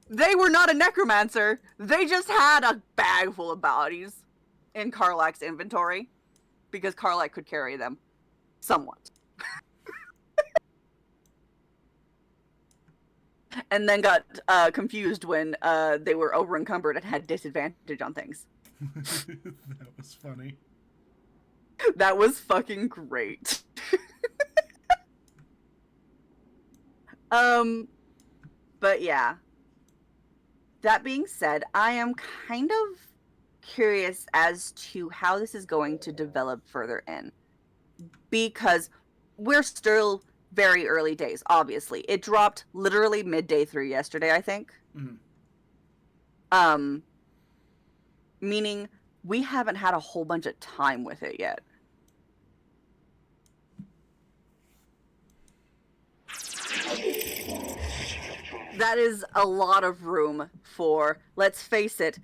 They were not a necromancer. They just had a bag full of bodies in Karlach's inventory, because Karlach could carry them somewhat. And then got confused when they were over encumbered and had disadvantage on things. That was funny. That was fucking great. But yeah. That being said, I am kind of curious as to how this is going to develop further in. Because we're still very early days, obviously. It dropped literally midday through yesterday, I think. Mm-hmm. Meaning we haven't had a whole bunch of time with it yet. That is a lot of room for, let's face it,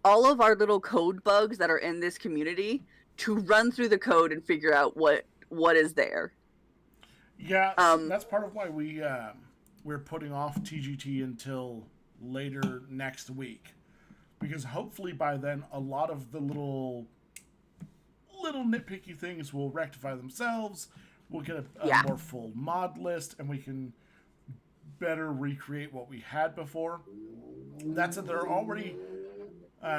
all of our little code bugs that are in this community to run through the code and figure out what is there. Yeah, that's part of why we're putting off TGT until later next week, because hopefully by then a lot of the little nitpicky things will rectify themselves. We'll get a more full mod list, and we can better recreate what we had before. That's it. There are already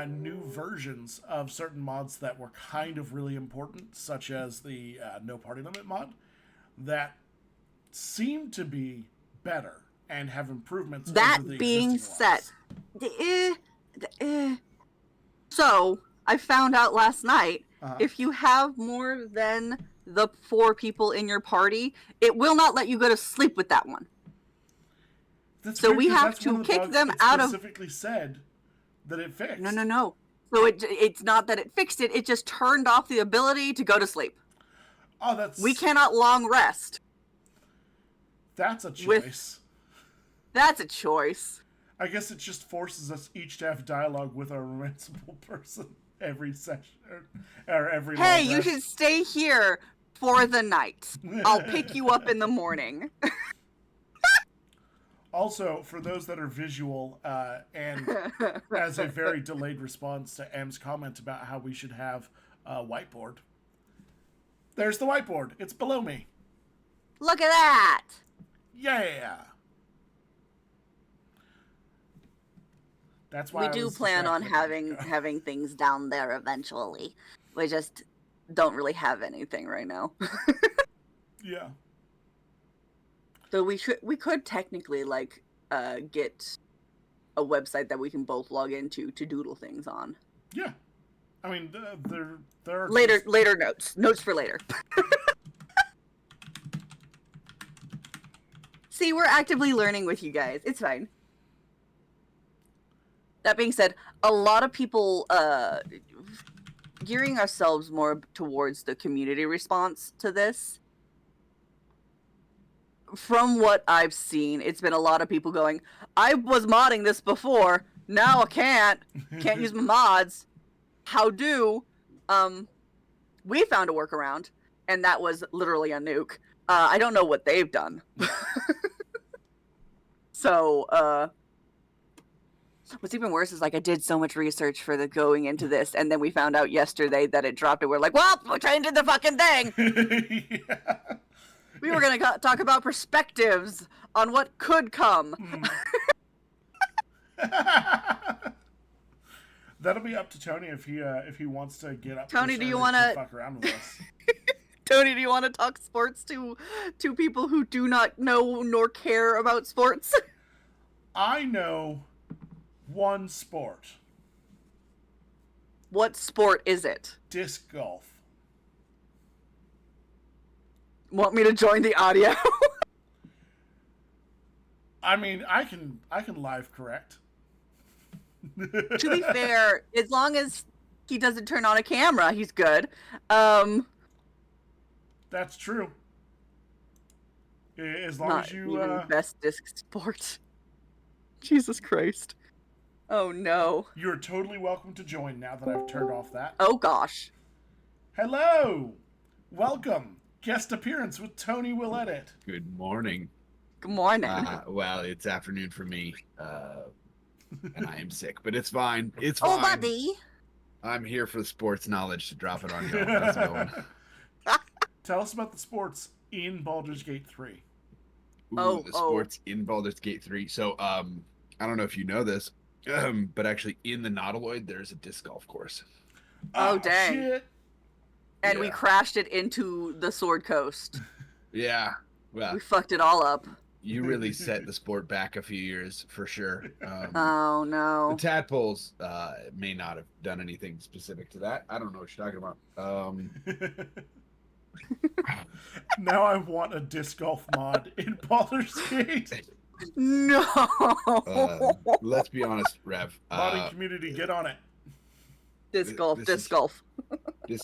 new versions of certain mods that were kind of really important, such as the no party limit mod, that seem to be better and have improvements. That over the being existing said, so I found out last night, if you have more than the 4 people in your party, it will not let you go to sleep with that one. That's so weird, we have that's to one of the kick bugs them it out of. Specifically said that it fixed. No. So it's not that it fixed it. It just turned off the ability to go to sleep. Oh, that's. We cannot long rest. That's a choice. That's a choice. I guess it just forces us each to have dialogue with our romanceable person every session or every. Hey, you should stay here for the night. I'll pick you up in the morning. Also, for those that are visual, and as a very delayed response to M's comment about how we should have a whiteboard, there's the whiteboard. It's below me. Look at that! Yeah. That's why we do plan on having things down there eventually. We just don't really have anything right now. Yeah. So we could technically like get a website that we can both log into to doodle things on. Yeah, I mean there are Later notes for later. See, we're actively learning with you guys. It's fine. That being said, a lot of people gearing ourselves more towards the community response to this. From what I've seen, it's been a lot of people going, I was modding this before, now I can't use my mods. How do? We found a workaround, and that was literally a nuke. I don't know what they've done. So, what's even worse is, like, I did so much research for the going into this, and then we found out yesterday that it dropped, and we're like, well, we're changing the fucking thing! Yeah. We were going to talk about perspectives on what could come. That'll be up to Tony if he wants to get up. Tony, do you want to fuck around with us? Tony, do you want to talk sports to people who do not know nor care about sports? I know one sport. What sport is it? Disc golf. Want me to join the audio? I mean, I can live correct. To be fair, as long as he doesn't turn on a camera, he's good. That's true. As long Not as you even best disc sport. Jesus Christ. Oh no. You're totally welcome to join now that I've turned off that. Oh gosh. Hello. Welcome. Guest appearance with Tony Will Edit. Good morning. Good morning. Well, it's afternoon for me, and I am sick, but it's fine. It's fine. Oh, buddy. I'm here for the sports knowledge to drop it on you. That's what I want. Tell us about the sports in Baldur's Gate 3. Ooh, the sports in Baldur's Gate 3. So, I don't know if you know this, but actually in the Nautiloid, there's a disc golf course. Oh, dang. Shit. And we crashed it into the Sword Coast. Yeah. Well, We fucked it all up. you really set the sport back a few years for sure. Oh, no. The tadpoles may not have done anything specific to that. I don't know what you're talking about. Now I want a disc golf mod in Baldur's Gate. No. Let's be honest, Rev. Modding community, get on it. Disc golf. Disc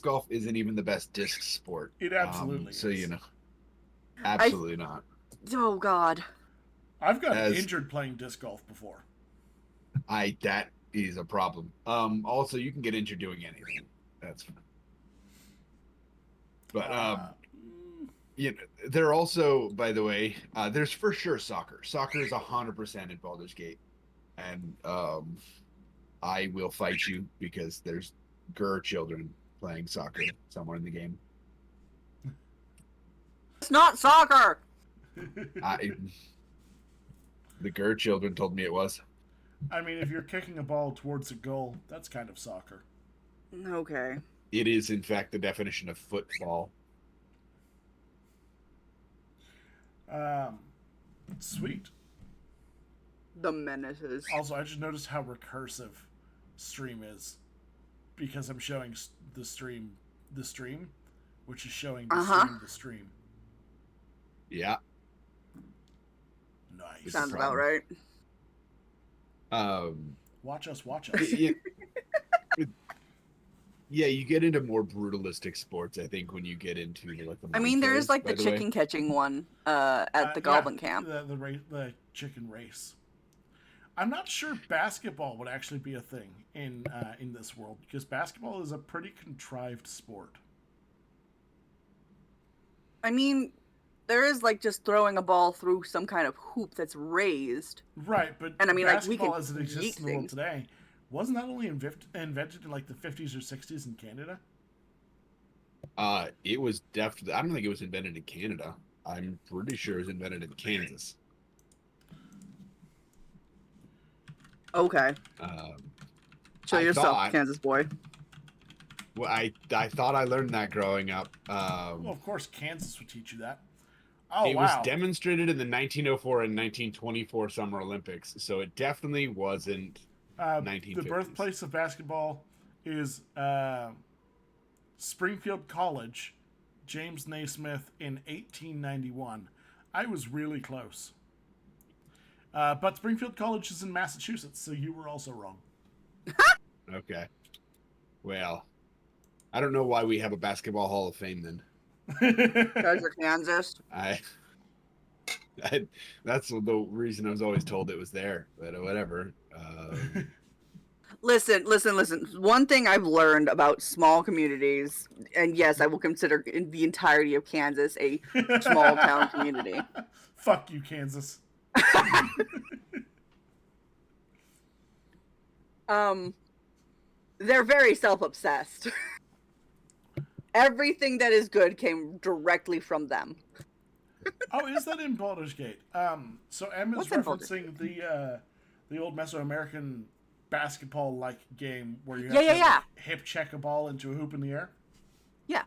golf isn't even the best disc sport. It absolutely is. So, you know, absolutely not. Oh, God. I've gotten injured playing disc golf before. That is a problem. Also, you can get injured doing anything. That's fine. But, you know, they're also, by the way, there's for sure soccer. Soccer is 100% in Baldur's Gate. And I will fight you because there's children playing soccer somewhere in the game. It's not soccer. The children told me it was. I mean, if you're kicking a ball towards a goal, that's kind of soccer. Okay. It is, in fact, the definition of football. Sweet. The menaces. Also, I just noticed how recursive stream is because I'm showing the stream, which is showing the stream. Yeah. Nice. Sounds about right. Watch us. Yeah, you get into more brutalistic sports, I think, when you get into like the. I mean, there is like the chicken catching one at the Goblin Camp. The chicken race. I'm not sure basketball would actually be a thing in this world because basketball is a pretty contrived sport. I mean, there is like just throwing a ball through some kind of hoop that's raised. Right, but and I mean, basketball like, we as it can exists in the world today, wasn't that only invented in like the 50s or 60s in Canada? It was definitely. I don't think it was invented in Canada. I'm pretty sure it was invented in Kansas. Okay. Show yourself, Kansas boy. Well, I thought I learned that growing up. Well, of course, Kansas would teach you that. Oh, It wow. was demonstrated in the 1904 and 1924 Summer Olympics, so it definitely wasn't 1950s. The birthplace of basketball is Springfield College, James Naismith in 1891. I was really close. But Springfield College is in Massachusetts, so you were also wrong. Okay. Well, I don't know why we have a basketball Hall of Fame then. Because you're Kansas. That's the reason I was always told it was there, but whatever. Listen. One thing I've learned about small communities, and yes, I will consider the entirety of Kansas a small town community. Fuck you, Kansas. They're very self-obsessed. Everything that is good came directly from them. Oh, is that in Baldur's Gate? So Em is What's in Baldur's referencing the old Mesoamerican basketball-like game where you have Yeah. like, hip check a ball into a hoop in the air. Yeah.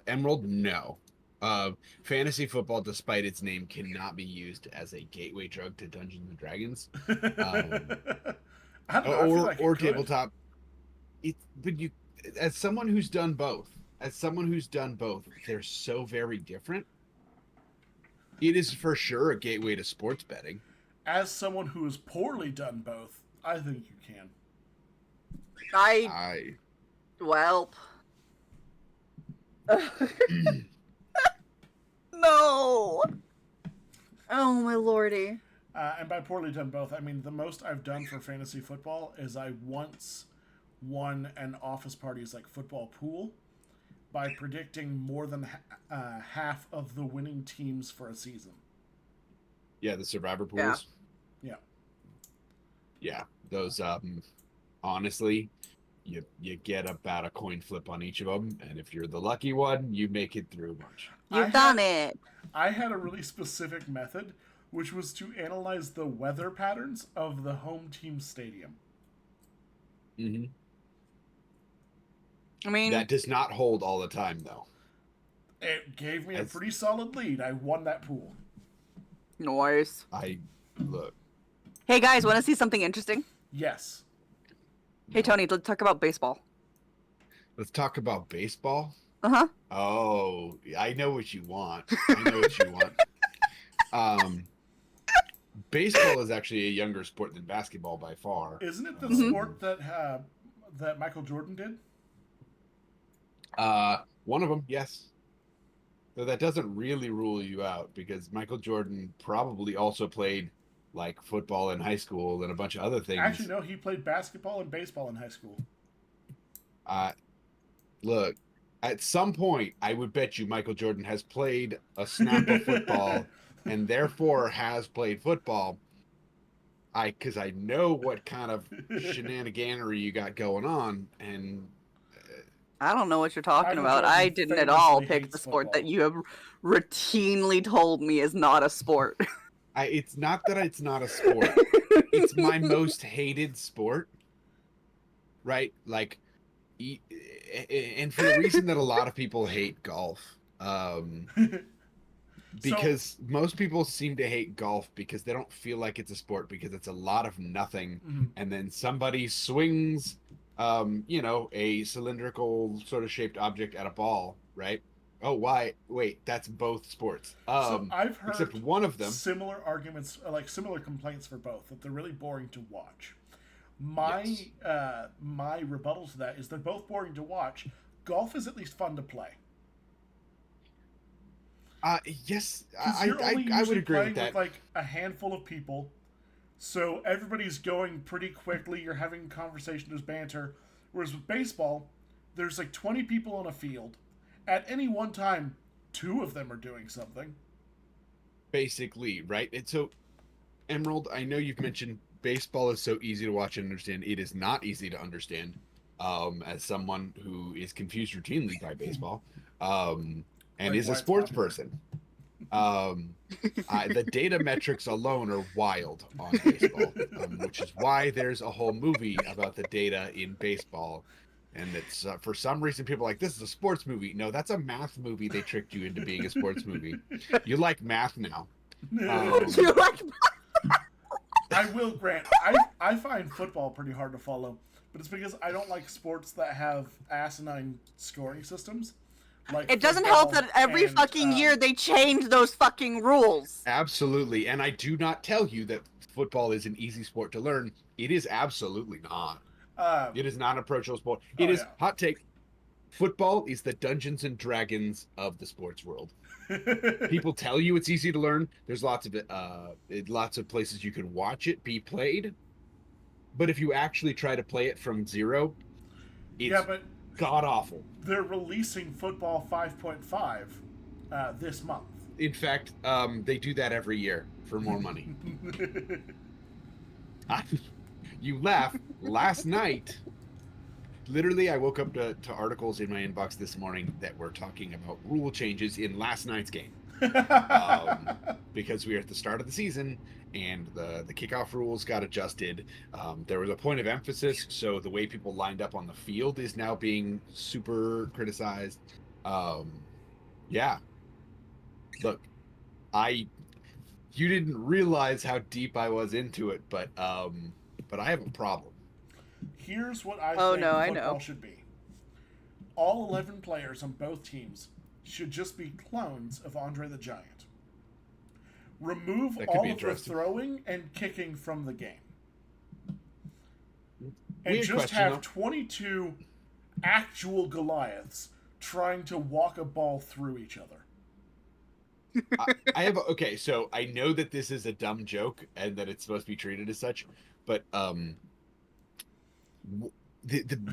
Emerald, no. Fantasy football, despite its name, cannot be used as a gateway drug to Dungeons and Dragons, I don't know, I feel like or it could. tabletop. But you, as someone who's done both, they're so very different. It is for sure a gateway to sports betting. As someone who has poorly done both, I think you can. Well. No. Oh my lordy. And by poorly done both, I mean the most I've done for fantasy football is I once won an office party's like football pool by predicting more than half of the winning teams for a season. Yeah, the survivor pools. Yeah. Those honestly, you get about a coin flip on each of them, and if you're the lucky one, you make it through a bunch. You've done it. I had a really specific method, which was to analyze the weather patterns of the home team stadium. Mm-hmm. I mean, that does not hold all the time, though. It gave me a pretty solid lead. I won that pool. Noise. Look. Hey guys, want to see something interesting? Yes. Hey Tony, let's talk about baseball. Let's talk about baseball. Uh-huh. Oh, I know what you want. Baseball is actually a younger sport than basketball by far. Isn't it the sport that Michael Jordan did? One of them, yes. Though that doesn't really rule you out because Michael Jordan probably also played like football in high school and a bunch of other things. Actually, no, he played basketball and baseball in high school. Look, at some point, I would bet you Michael Jordan has played a snap of football and therefore has played football. Because I know what kind of shenaniganery you got going on, and I don't know what you're talking Michael about. Jordan I didn't at all famously pick hates the sport football. that you have routinely told me is not a sport. it's not that it's not a sport. It's my most hated sport, right? Like, and for the reason that a lot of people hate golf, because most people seem to hate golf because they don't feel like it's a sport because it's a lot of nothing, and then somebody swings, a cylindrical sort of shaped object at a ball, right? Oh, why? Wait, that's both sports. So I've heard except one of them. similar arguments, like similar complaints for both, that they're really boring to watch. My rebuttal to that is they're both boring to watch. Golf is at least fun to play. Yes, You're only I would usually agree playing with that. like a handful of people, so everybody's going pretty quickly. You're having conversation, there's banter. Whereas with baseball, there's like 20 people on a field. At any one time, 2 of them are doing something. Basically, right? And so, Emerald, I know you've mentioned baseball is so easy to watch and understand. It is not easy to understand. As someone who is confused routinely by baseball, and Like is a why it's sports popular. person. The data metrics alone are wild on baseball, which is why there's a whole movie about the data in baseball. And it's for some reason people are like, this is a sports movie. No, that's a math movie. They tricked you into being a sports movie. You like math now. You like I will grant, I find football pretty hard to follow, but it's because I don't like sports that have asinine scoring systems. Like it doesn't help that every and, fucking year they change those fucking rules. Absolutely. And I do not tell you that football is an easy sport to learn. It is absolutely not. It is not an approachable sport. It is hot take. Football is the Dungeons and Dragons of the sports world. People tell you it's easy to learn. There's lots of places you can watch it be played. But if you actually try to play it from zero, it's god awful. They're releasing Football 5.5 this month. In fact, they do that every year for more money. You laugh. Last night, literally, I woke up to articles in my inbox this morning that were talking about rule changes in last night's game. Because we are at the start of the season and the kickoff rules got adjusted. There was a point of emphasis, so the way people lined up on the field is now being super criticized. Yeah. Look, you didn't realize how deep I was into it, but I have a problem. Here's what I think football should be. All 11 players on both teams should just be clones of Andre the Giant. Remove all of the throwing and kicking from the game. And just have 22 actual Goliaths trying to walk a ball through each other. Okay, so I know that this is a dumb joke and that it's supposed to be treated as such, but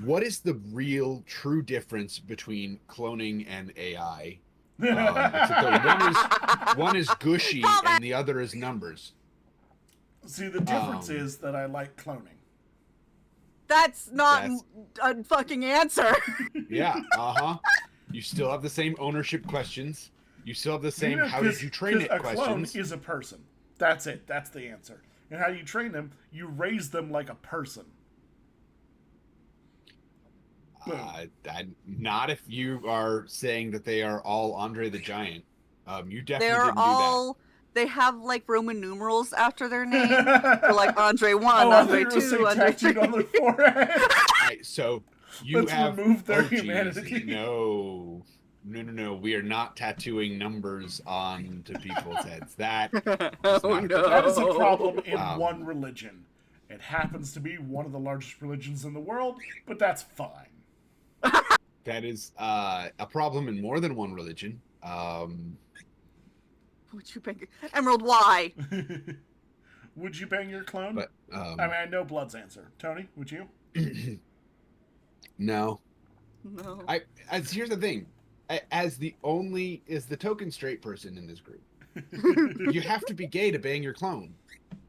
what is the real true difference between cloning and AI? One is gushy and the other is numbers. See, the difference is that I like cloning. That's not a fucking answer. Yeah, You still have the same ownership questions. You still have the same how did you train it questions. A clone is a person. That's it. That's the answer. And how you train them, you raise them like a person. Not if you are saying that they are all Andre the Giant. You definitely They're didn't all. do that. They have like Roman numerals after their name. So like Andre 1, Andre 2, Andre 3. On their forehead. Right, so you have remove their humanity. No. We are not tattooing numbers onto people's heads. That that is a problem in one religion. It happens to be one of the largest religions in the world, but that's fine. That is a problem in more than one religion. Would you bang Emerald? Why? Would you bang your clone? But I mean, I know Blood's answer. Tony, would you? No. No. Here's the thing. As the token straight person in this group, you have to be gay to bang your clone.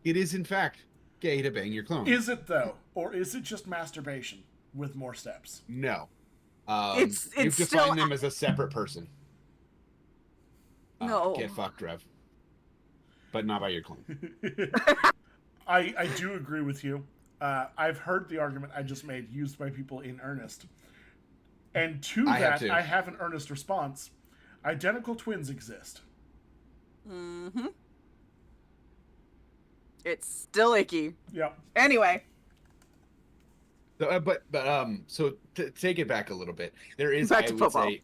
It is, in fact, gay to bang your clone. Is it, though? Or is it just masturbation with more steps? No. It's you still... define them as a separate person. No. Get fucked, Rev. But not by your clone. I do agree with you. I've heard the argument I just made used by people in earnest. And to that, I have an earnest response. Identical twins exist. Mm-hmm. It's still icky. Yep. Anyway. So to take it back a little bit, there is, back I to would football. say,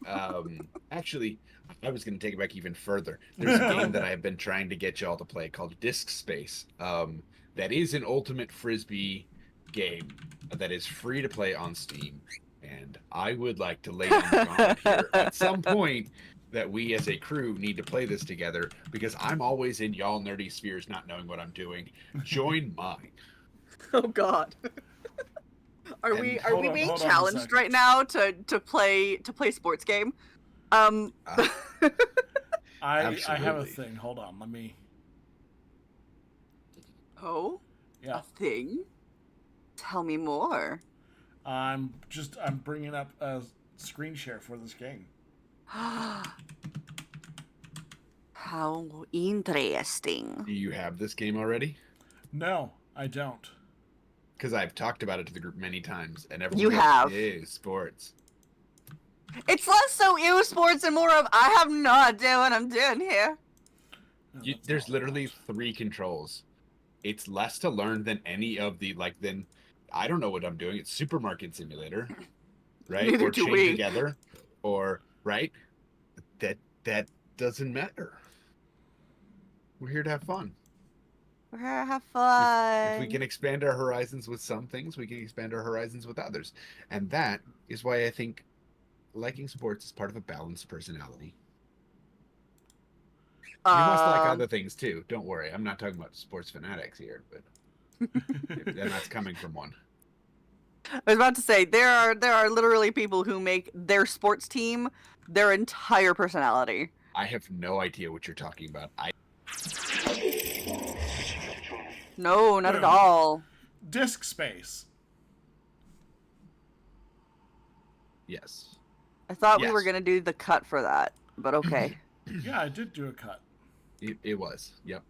actually, I was going to take it back even further. There's a game that I have been trying to get y'all to play called Disc Space. That is an ultimate Frisbee game that is free to play on Steam. And I would like to lay down the gauntlet here at some point that we as a crew need to play this together because I'm always in y'all nerdy spheres not knowing what I'm doing. Join mine. Oh God. Are we being challenged right now to play sports game? I have a Absolutely. thing. Hold on, let me. Oh? Yeah. A thing? Tell me more. I'm bringing up a screen share for this game. How interesting. Do you have this game already? No, I don't. because I've talked about it to the group many times, and everyone You goes, have. "Ew, sports." It's less so ew sports and more of I have no idea what I'm doing here. There's literally 3 controls. It's less to learn than any of the then I don't know what I'm doing. It's Supermarket Simulator, right? Neither or do Chain we. Together, or right. That doesn't matter. We're here to have fun. We're here to have fun. If we can expand our horizons with some things, we can expand our horizons with others, and that is why I think liking sports is part of a balanced personality. You must like other things too. Don't worry, I'm not talking about sports fanatics here, but and that's coming from one. I was about to say there are literally people who make their sports team their entire personality. I have no idea what you're talking about. No, not at all. Disk space. Yes. I thought we were gonna do the cut for that, but okay. Yeah, I did do a cut. It was. Yep.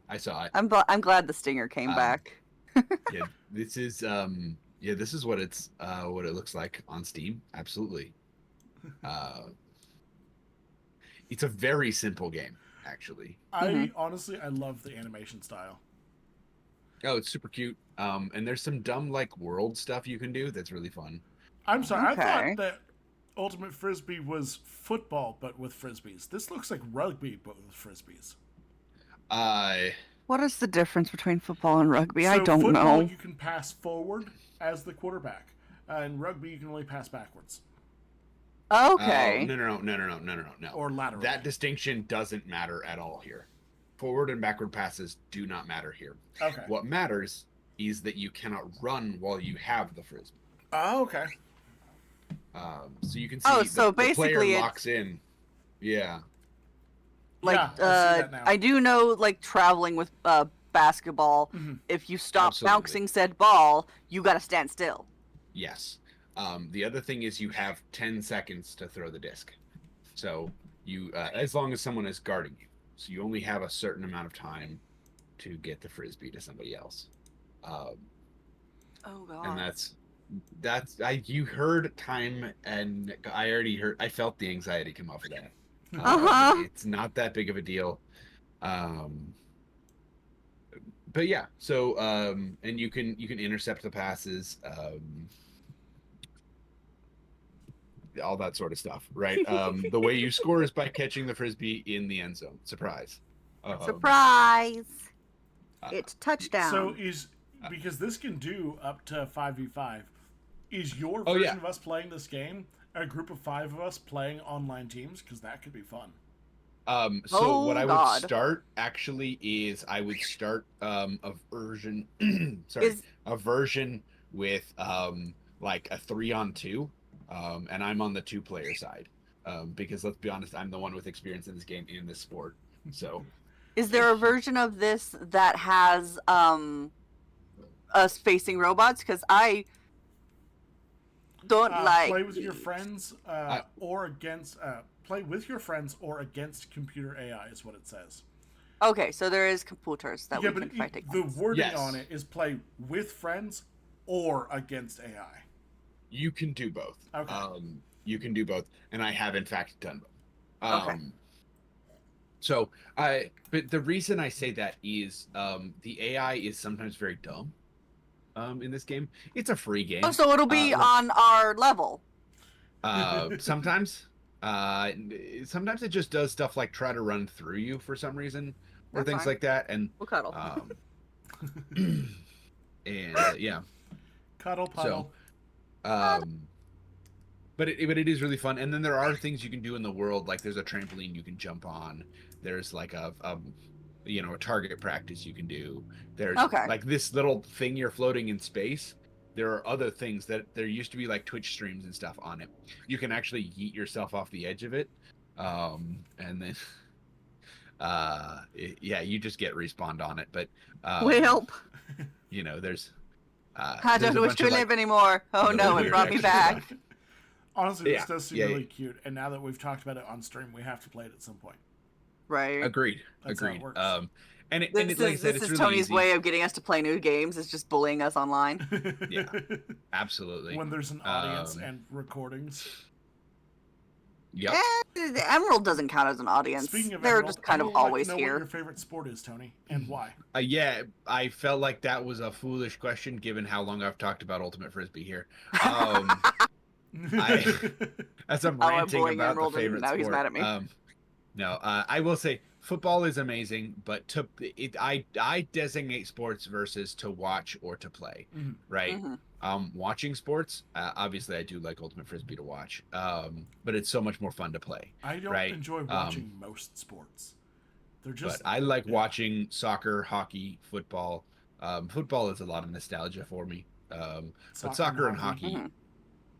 I saw it. I'm glad the stinger came back. Yeah, this is this is what it looks like on Steam. Absolutely. It's a very simple game, actually. Honestly, I love the animation style. Oh, it's super cute. And there's some dumb world stuff you can do that's really fun. I'm sorry, Okay. I thought that Ultimate Frisbee was football, but with frisbees. This looks like rugby, but with frisbees. What is the difference between football and rugby? So I don't football, know. you can pass forward as the quarterback. In rugby, you can only pass backwards. Okay. No. Or laterally. That distinction doesn't matter at all here. Forward and backward passes do not matter here. Okay. What matters is that you cannot run while you have the frisbee. Oh, okay. So you can see so the basically player it's... locks in. Yeah. Like, Yeah, I see that now. I do know, traveling with basketball, if you stop bouncing said ball, you gotta stand still. Yes. The other thing is you have 10 seconds to throw the disc. So you, as long as someone is guarding you. So you only have a certain amount of time to get the frisbee to somebody else. Oh god. And you heard time, and I felt the anxiety come off of that. It's not that big of a deal. But yeah, so and you can intercept the passes, all that sort of stuff, right? The way you score is by catching the frisbee in the end zone. Surprise. Surprise! It's touchdown. So because this can do up to 5v5, is your version of us playing this game a group of 5 of us playing online teams? Because that could be fun. What I would start actually is I would start a version a version with like a 3-on-2, and I'm on the 2-player side, because let's be honest, I'm the one with experience in this game, in this sport. So is there a version of this that has us facing robots? Because I don't play with your friends or against play with your friends or against computer AI is what it says. Okay, so there is computers that we can fight against. The wording on it is play with friends or against AI. You can do both. Okay. You can do both, and I have in fact done both. Okay. So but the reason I say that is the AI is sometimes very dumb. In this game, it's a free game. Oh, so it'll be on our level. Sometimes it just does stuff like try to run through you for some reason, or That's things fine. like that, and We'll cuddle. and yeah. Cuddle puddle. So, but it is really fun, and then there are things you can do in the world, like there's a trampoline you can jump on. There's like a target practice you can do. There's like this little thing you're floating in space. There are other things that there used to be like Twitch streams and stuff on it. You can actually yeet yourself off the edge of it, and then you just get respawned on it. But Welp. There's I don't wish to live anymore. Oh no, it brought me back. Honestly, this does seem really cute, and now that we've talked about it on stream, we have to play it at some point. Right. Agreed. That's how it works. And This it, like I is said, this it's is really Tony's easy. way of getting us to play new games. Is just bullying us online. Yeah, absolutely. When there's an audience and recordings. Yep. The Emerald doesn't count as an audience. Speaking of They're Emerald, just kind I of would like always to know here. what your favorite sport is, Tony, and why. Yeah, I felt like that was a foolish question given how long I've talked about Ultimate Frisbee here. As I'm I'm ranting bullying about Emerald the and favorite now sport. he's mad at me. No, I will say football is amazing, but I designate sports versus to watch or to play, right? Watching sports, obviously I do like Ultimate Frisbee to watch, but it's so much more fun to play. I don't enjoy watching most sports. They're just. But I like watching soccer, hockey, football. Football is a lot of nostalgia for me. But soccer and hockey,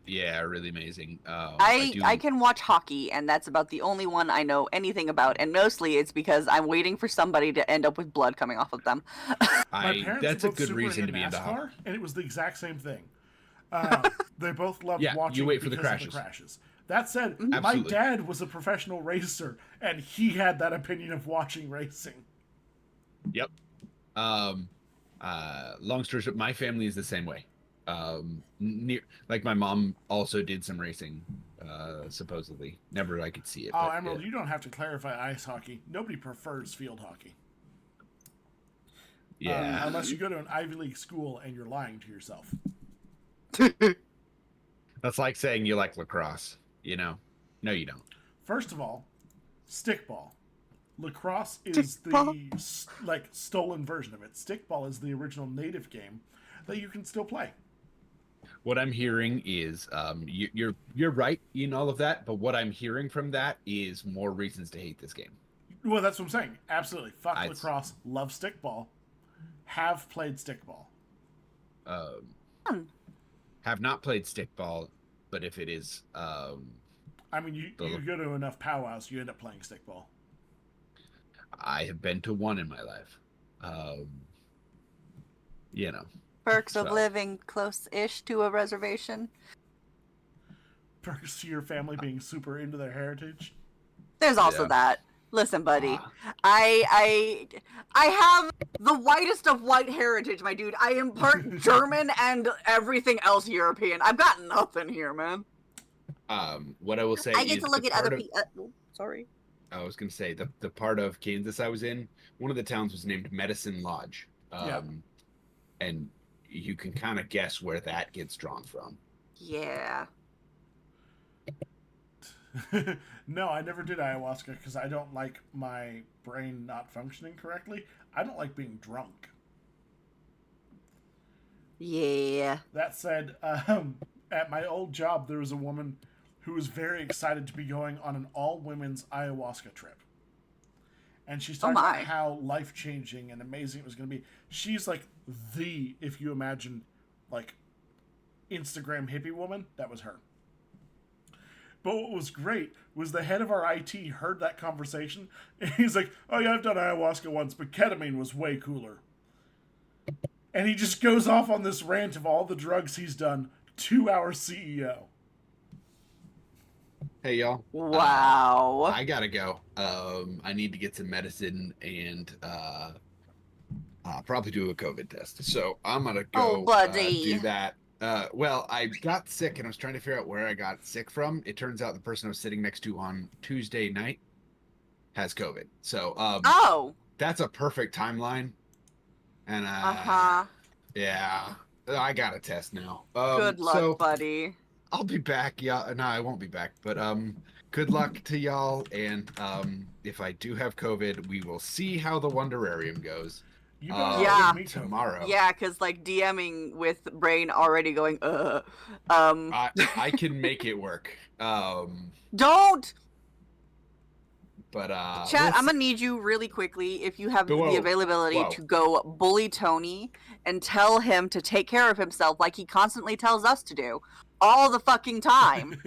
yeah, really amazing. I can watch hockey, and that's about the only one I know anything about, and mostly it's because I'm waiting for somebody to end up with blood coming off of them. My parents that's were a both good super reason into to be into hockey. NASCAR, and it was the exact same thing. They both loved watching you wait for the because of crashes. the crashes. That said, my Absolutely. dad was a professional racer, and he had that opinion of watching racing. Yep. Long story short, my family is the same way. Like my mom also did some racing, supposedly. Never I could see it. Oh, Emerald, you don't have to clarify ice hockey. Nobody prefers field hockey. Yeah. Unless you go to an Ivy League school and you're lying to yourself. That's like saying you like lacrosse, No, you don't. First of all, stickball. Lacrosse is the stolen version of it. Stickball is the original native game that you can still play. What I'm hearing is you're right in all of that, but what I'm hearing from that is more reasons to hate this game. Well, that's what I'm saying. Absolutely. Fuck lacrosse. Love stickball. Have played stickball. Have not played stickball, but if it is... I mean, you go to enough powwows, you end up playing stickball. I have been to one in my life. Perks of living close-ish to a reservation. Perks to your family being super into their heritage. There's also that. Listen, buddy, I have the whitest of white heritage, my dude. I am part German and everything else European. I've got nothing here, man. What I will say I get to look at other people. Sorry. I was going to say the part of Kansas I was in, one of the towns was named Medicine Lodge. And you can kind of guess where that gets drawn from. Yeah. No, I never did ayahuasca because I don't like my brain not functioning correctly. I don't like being drunk. Yeah. That said, at my old job, there was a woman who was very excited to be going on an all-women's ayahuasca trip. And she's talking about how life-changing and amazing it was going to be. She's like if you imagine, like, Instagram hippie woman, that was her. But what was great was the head of our IT heard that conversation, and he's like, oh yeah, I've done ayahuasca once, but ketamine was way cooler. And he just goes off on this rant of all the drugs he's done to our CEO. Hey, y'all. Wow. I gotta go. I need to get some medicine and probably do a COVID test. So I'm gonna go do that. Well, I got sick and I was trying to figure out where I got sick from. It turns out the person I was sitting next to on Tuesday night has COVID. So that's a perfect timeline. And yeah, I got a test now. Good luck, buddy. I'll be back. Yeah, no, I won't be back. But good luck to y'all. And if I do have COVID, we will see how the Wonderarium goes. Tomorrow. Yeah, because like DMing with brain already going, I can make it work. Don't. But Chat, I'm gonna need you really quickly if you have the availability to go bully Tony and tell him to take care of himself like he constantly tells us to do all the fucking time.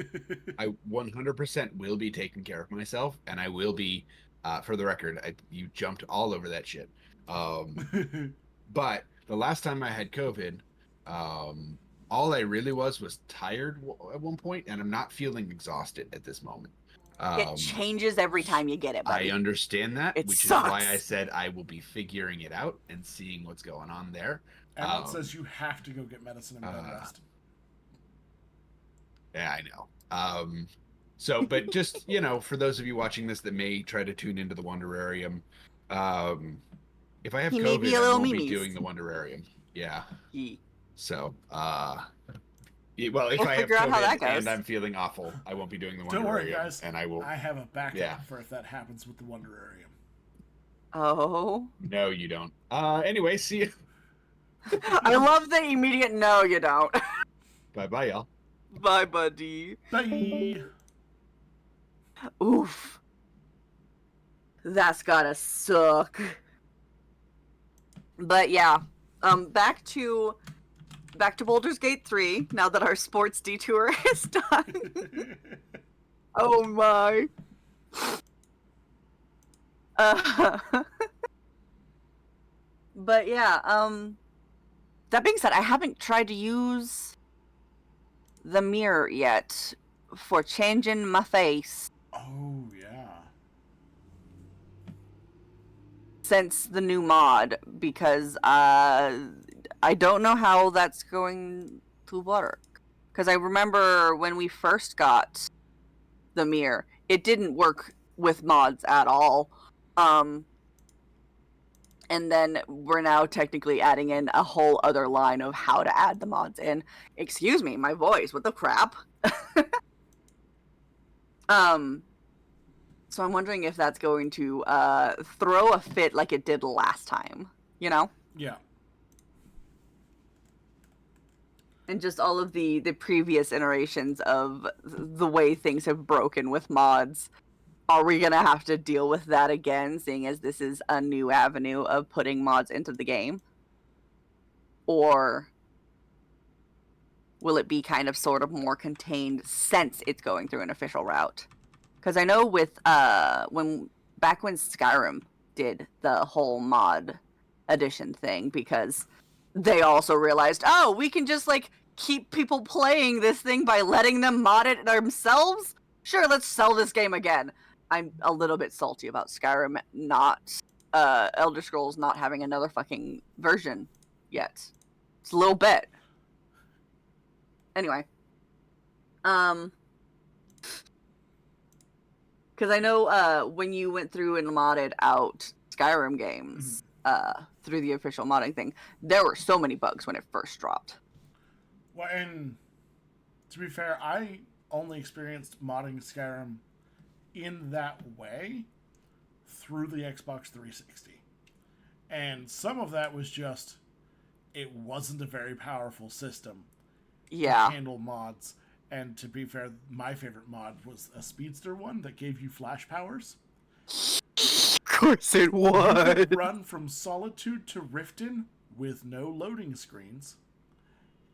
I 100% will be taking care of myself, and I will be, for the record, you jumped all over that shit. But the last time I had COVID, all I really was tired at one point, and I'm not feeling exhausted at this moment. It changes every time you get it, buddy. I understand that, It which sucks. is why I said I will be figuring it out and seeing what's going on there. Evan says you have to go get medicine and bed rest. Yeah, I know. So, but just, for those of you watching this that may try to tune into the Wonderarium, if I have He may COVID, be a I little won't be memes. doing the Wonderarium. Yeah. Ye. So, well, if We'll I have figure out how that COVID goes. and I'm feeling awful, I won't be doing the Wonderarium. Don't worry, guys. And I will. I have a backup Yeah. for if that happens with the Wonderarium. Oh. No, you don't. Anyway, see you. I love the immediate no, you don't. Bye-bye, y'all. Bye, buddy. Bye! Oof. That's gotta suck. But yeah, back to Baldur's Gate 3, now that our sports detour is done. Oh my. But yeah, that being said, I haven't tried to use the mirror yet for changing my face Oh, yeah. since the new mod, because I don't know how that's going to work. Because I remember when we first got the mirror, it didn't work with mods at all. And then we're now technically adding in a whole other line of how to add the mods in. Excuse me, my voice, what the crap? So I'm wondering if that's going to throw a fit like it did last time, you know? Yeah. And just all of the previous iterations of the way things have broken with mods. Are we going to have to deal with that again, seeing as this is a new avenue of putting mods into the game? Or will it be kind of sort of more contained since it's going through an official route? Because I know with back when Skyrim did the whole mod edition thing, because they also realized, oh, we can just like keep people playing this thing by letting them mod it themselves? Sure, let's sell this game again. I'm a little bit salty about Skyrim not, Elder Scrolls not having another fucking version yet. It's a little bit. Anyway. Because I know when you went through and modded out Skyrim games through the official modding thing, there were so many bugs when it first dropped. Well, and to be fair, I only experienced modding Skyrim in that way through the Xbox 360. And some of that was just, it wasn't a very powerful system to handle mods. And to be fair, my favorite mod was a speedster one that gave you flash powers. Of course it You could run from Solitude to Riften with no loading screens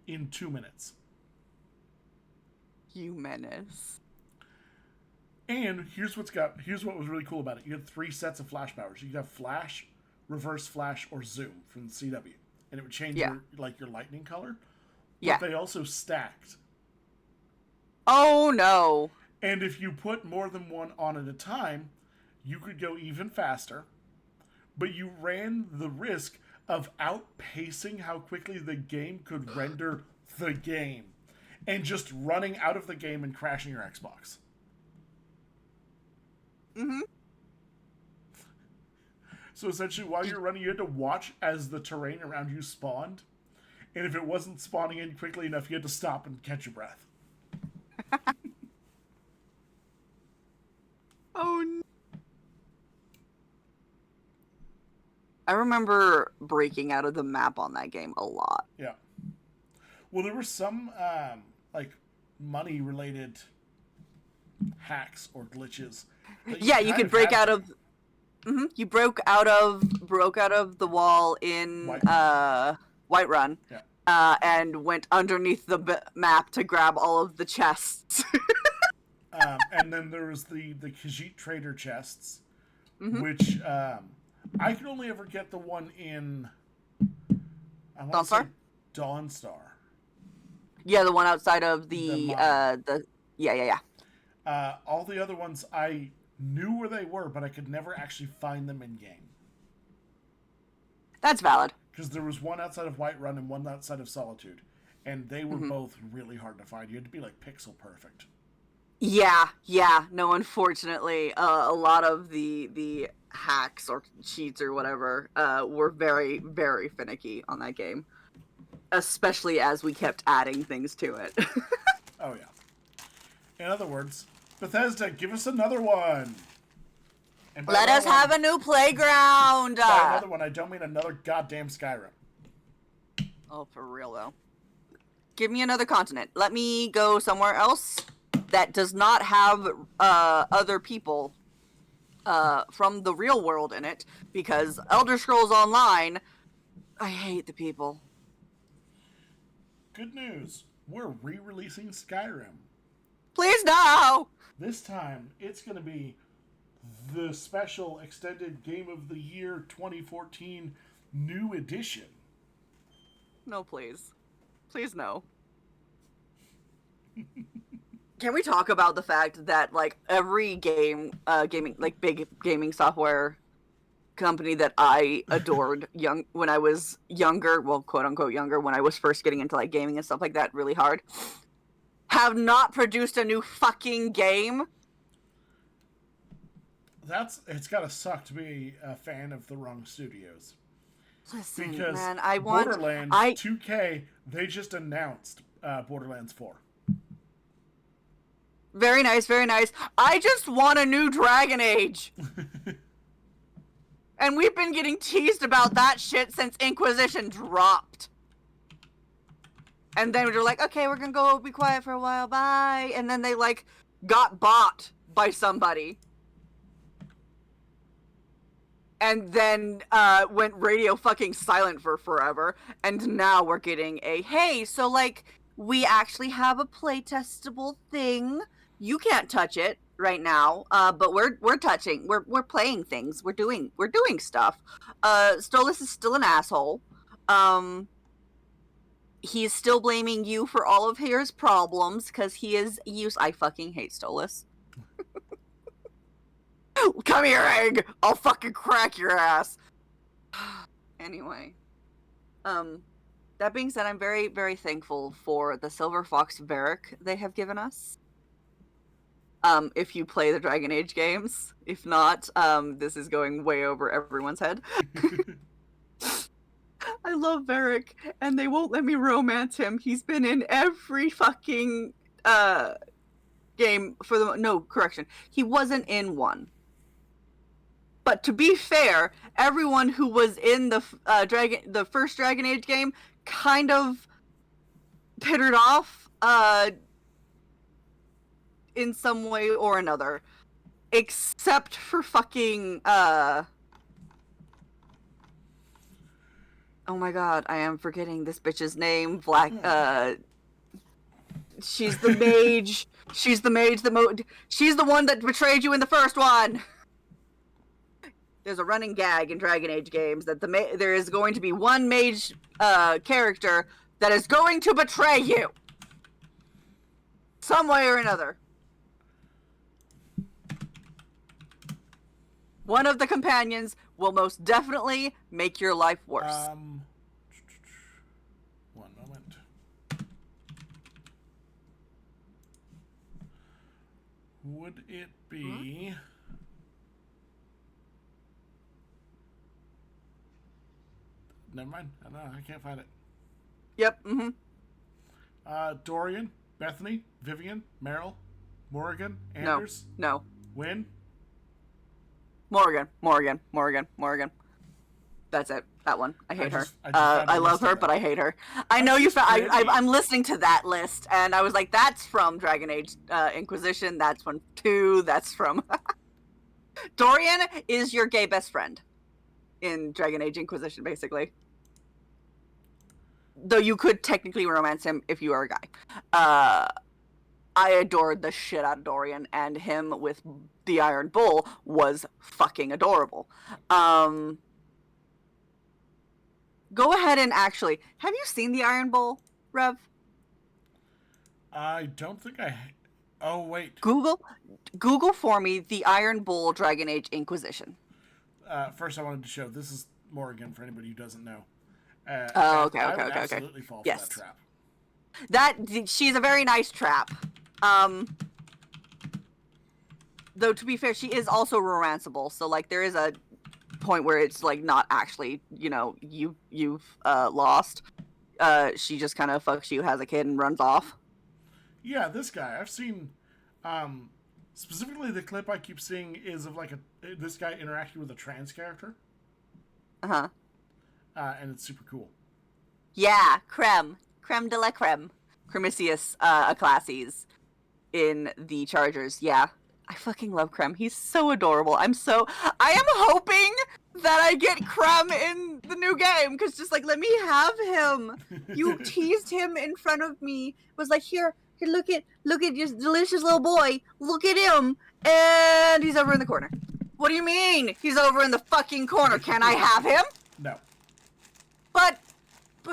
in 2 minutes. You menace. And here's what was really cool about it. You had 3 sets of flash powers. You could have flash, reverse flash, or zoom from the CW. And it would change your lightning color. But they also stacked. Oh no. And if you put more than one on at a time, you could go even faster. But you ran the risk of outpacing how quickly the game could render the game. And just running out of the game and crashing your Xbox. Mm-hmm. So essentially, while you're running, you had to watch as the terrain around you spawned. And if it wasn't spawning in quickly enough, you had to stop and catch your breath. Oh no. I remember breaking out of the map on that game a lot. Yeah. Well, there were some, money-related hacks or glitches. Yeah, you could break out of... Mm-hmm. You broke out of the wall in Whiterun. Yeah. And went underneath the map to grab all of the chests. And then there was the Khajiit trader chests, which I could only ever get the one in Dawnstar? Dawnstar. Yeah, the one outside of the yeah. All the other ones, I knew where they were, but I could never actually find them in game. That's valid. Because there was one outside of Whiterun and one outside of Solitude, and they were both really hard to find. You had to be like pixel perfect. Yeah. No, unfortunately, a lot of the hacks or cheats or whatever were very, very finicky on that game, especially as we kept adding things to it. Oh yeah. In other words, Bethesda, give us another one. And Let us have a new playground. By another one, I don't mean another goddamn Skyrim. Oh, for real though. Give me another continent. Let me go somewhere else that does not have other people from the real world in it, because Elder Scrolls Online, I hate the people. Good news. We're re-releasing Skyrim. Please no! This time, it's going to be the special extended Game of the Year 2014 new edition. No, please. Please no. Can we talk about the fact that, like, every gaming, like, big gaming software company that I adored when I was younger, well, quote-unquote younger, when I was first getting into, like, gaming and stuff like that really hard, have not produced a new fucking game? It's gotta suck to be a fan of the wrong studios. Listen, Because man, Borderlands 2K, they just announced Borderlands 4. Very nice, very nice. I just want a new Dragon Age. And we've been getting teased about that shit since Inquisition dropped. And then they're like, okay, we're gonna go be quiet for a while, bye. And then they, like, got bought by somebody. And then went radio fucking silent for forever. And now we're getting a, hey, so, like, we actually have a playtestable thing. You can't touch it right now, but we're playing things. We're doing stuff. Stolas is still an asshole. He's still blaming you for all of his problems because he is I fucking hate Stolas. Come here, egg! I'll fucking crack your ass. Anyway, that being said, I'm very, very thankful for the Silver Fox Varric they have given us. If you play the Dragon Age games. If not, this is going way over everyone's head. I love Varric, and they won't let me romance him. He's been in every fucking game for the... No, correction. He wasn't in one. But to be fair, everyone who was in the first Dragon Age game kind of pittered off in some way or another, except for fucking oh my god, I am forgetting this bitch's name. She's the mage. She's the mage. She's the one that betrayed you in the first one. There's a running gag in Dragon Age games that there is going to be one mage character that is going to betray you some way or another. One of the companions will most definitely make your life worse. One moment. Would it be... Never mind. I don't know. I can't find it. Yep. Mm-hmm. Dorian, Bethany, Vivian, Meryl, Morrigan, Anders. No. Wynn. Morrigan. That's it. That one. I hate her. I love her, but I hate her. I know you found... I'm listening to that list, and I was like, that's from Dragon Age Inquisition. That's from 2. That's from... Dorian is your gay best friend in Dragon Age Inquisition, basically. Though you could technically romance him if you are a guy. I adored the shit out of Dorian, and him with the Iron Bull was fucking adorable. Go ahead and actually... Have you seen the Iron Bull, Rev? I don't think I Oh, wait. Google for me the Iron Bull Dragon Age Inquisition. First, I wanted to show this is Morrigan for anybody who doesn't know. Okay. I would absolutely fall for that trap. She's a very nice trap. Though to be fair, she is also romanceable. So like there is a point where it's like not actually, you've lost. She just kind of fucks you, has a kid, and runs off. Yeah, this guy I've seen. Specifically, the clip I keep seeing is of like this guy interacting with a trans character. Uh-huh. And it's super cool. Yeah, creme de la creme, Cremisius Acclasses in the Chargers. Yeah, I fucking love Creme. He's so adorable. I am hoping that I get Creme in the new game, because just like let me have him. You teased him in front of me. Was like, here, look at your delicious little boy. Look at him, and he's over in the corner. What do you mean? He's over in the fucking corner. Can I have him? No. But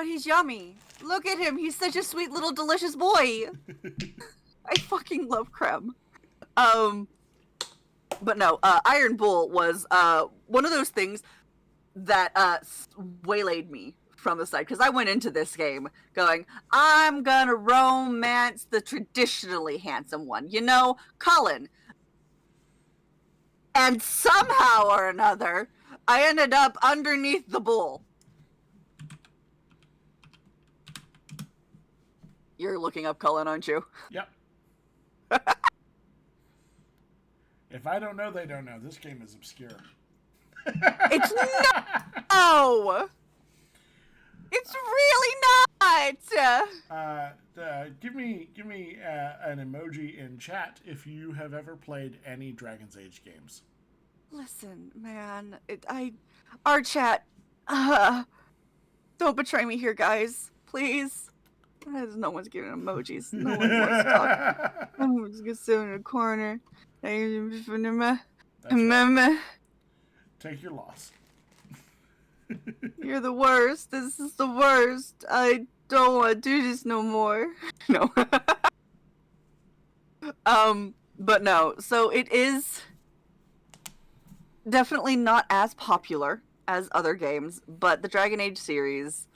he's yummy. Look at him. He's such a sweet little delicious boy. I fucking love Creme. But no, Iron Bull was one of those things that waylaid me from the side, because I went into this game going, I'm gonna romance the traditionally handsome one, Colin. And somehow or another, I ended up underneath the bull. You're looking up Cullen, aren't you? Yep. If I don't know, they don't know. This game is obscure. It's not! Oh! It's really not! Give me an emoji in chat if you have ever played any Dragon's Age games. Listen, man, our chat, don't betray me here, guys, please. No one's giving emojis. No one wants to talk. I'm just gonna sit in a corner. Right. Take your loss. You're the worst. This is the worst. I don't want to do this no more. No. But no. So it is definitely not as popular as other games, but the Dragon Age series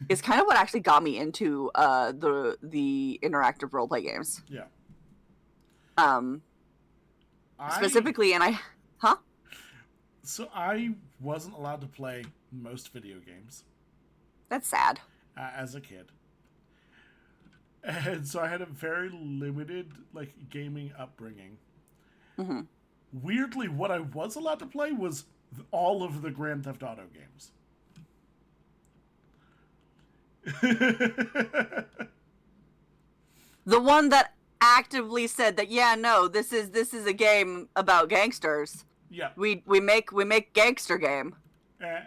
is kind of what actually got me into the interactive roleplay games. Yeah. Specifically, So I wasn't allowed to play most video games. That's sad. As a kid. And so I had a very limited, gaming upbringing. Mm-hmm. Weirdly, what I was allowed to play was all of the Grand Theft Auto games. The one that actively said that, yeah, no, this is a game about gangsters. Yeah. We make gangster game.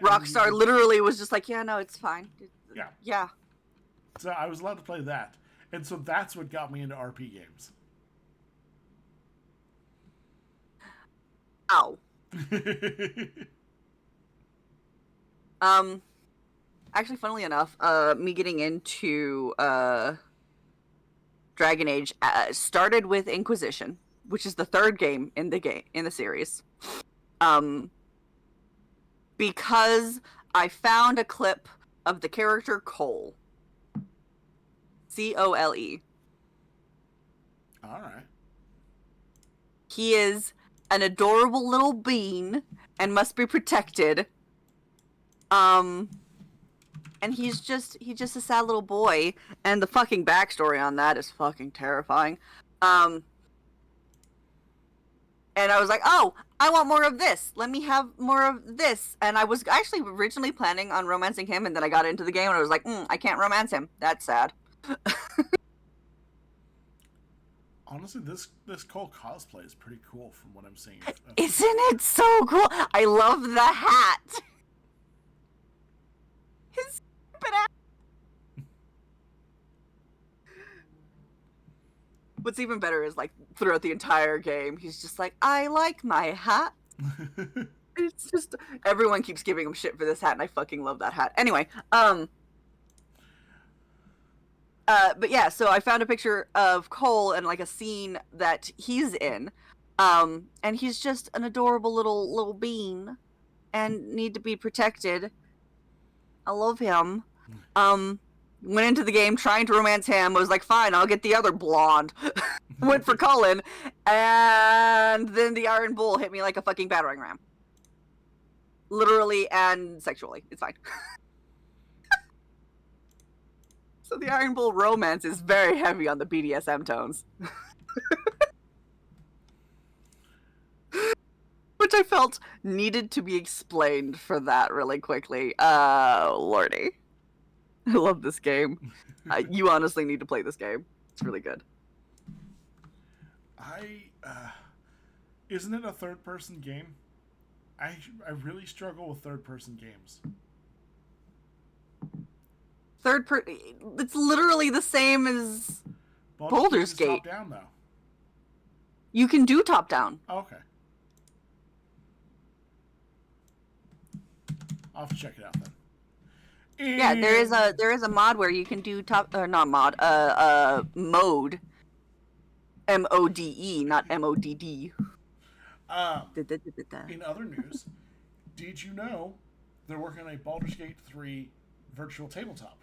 Rockstar literally was just like, yeah, no, it's fine. Yeah. Yeah. So I was allowed to play that. And so that's what got me into RP games. Ow. Actually, funnily enough, me getting into Dragon Age started with Inquisition, which is the third game in the series. Because I found a clip of the character Cole. Cole. All right. He is an adorable little bean and must be protected. And he's just a sad little boy, and the fucking backstory on that is fucking terrifying. And I was like, oh, I want more of this. Let me have more of this. And I was actually originally planning on romancing him, and then I got into the game and I was like, I can't romance him. That's sad. Honestly, this Cole cosplay is pretty cool from what I'm seeing. Isn't it so cool? I love the hat. His stupid ass. What's even better is, throughout the entire game, he's just like, I like my hat. It's just, everyone keeps giving him shit for this hat, and I fucking love that hat. Anyway, But yeah, so I found a picture of Cole and like a scene that he's in, and he's just an adorable little bean, and need to be protected. I love him. Went into the game trying to romance him. Was like, fine, I'll get the other blonde. Went for Cullen, and then the Iron Bull hit me like a fucking battering ram. Literally and sexually. It's fine. So the Iron Bull romance is very heavy on the BDSM tones. Which I felt needed to be explained for that really quickly. Lordy. I love this game. You honestly need to play this game. It's really good. Isn't it a third-person game? I really struggle with third-person games. It's literally the same as Baldur's Gate. Top-down, though. You can do top-down. Oh, okay. I'll have to check it out then. Yeah, there is a mod where you can do mode. MODE, not MODD. In other news, did you know they're working on a Baldur's Gate 3 virtual tabletop?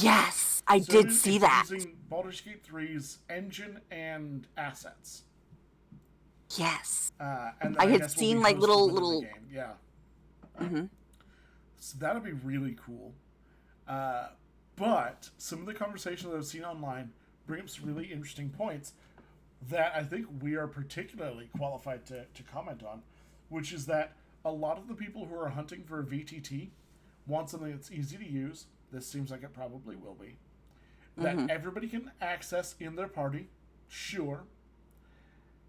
Yes, I did see that. Using Baldur's Gate 3's engine and assets. Yes. And I had seen like little. Game. Yeah. Mm-hmm. So that'll be really cool. But some of the conversations that I've seen online bring up some really interesting points that I think we are particularly qualified to comment on, which is that a lot of the people who are hunting for a VTT want something that's easy to use. This seems like it probably will be. That everybody can access in their party, sure,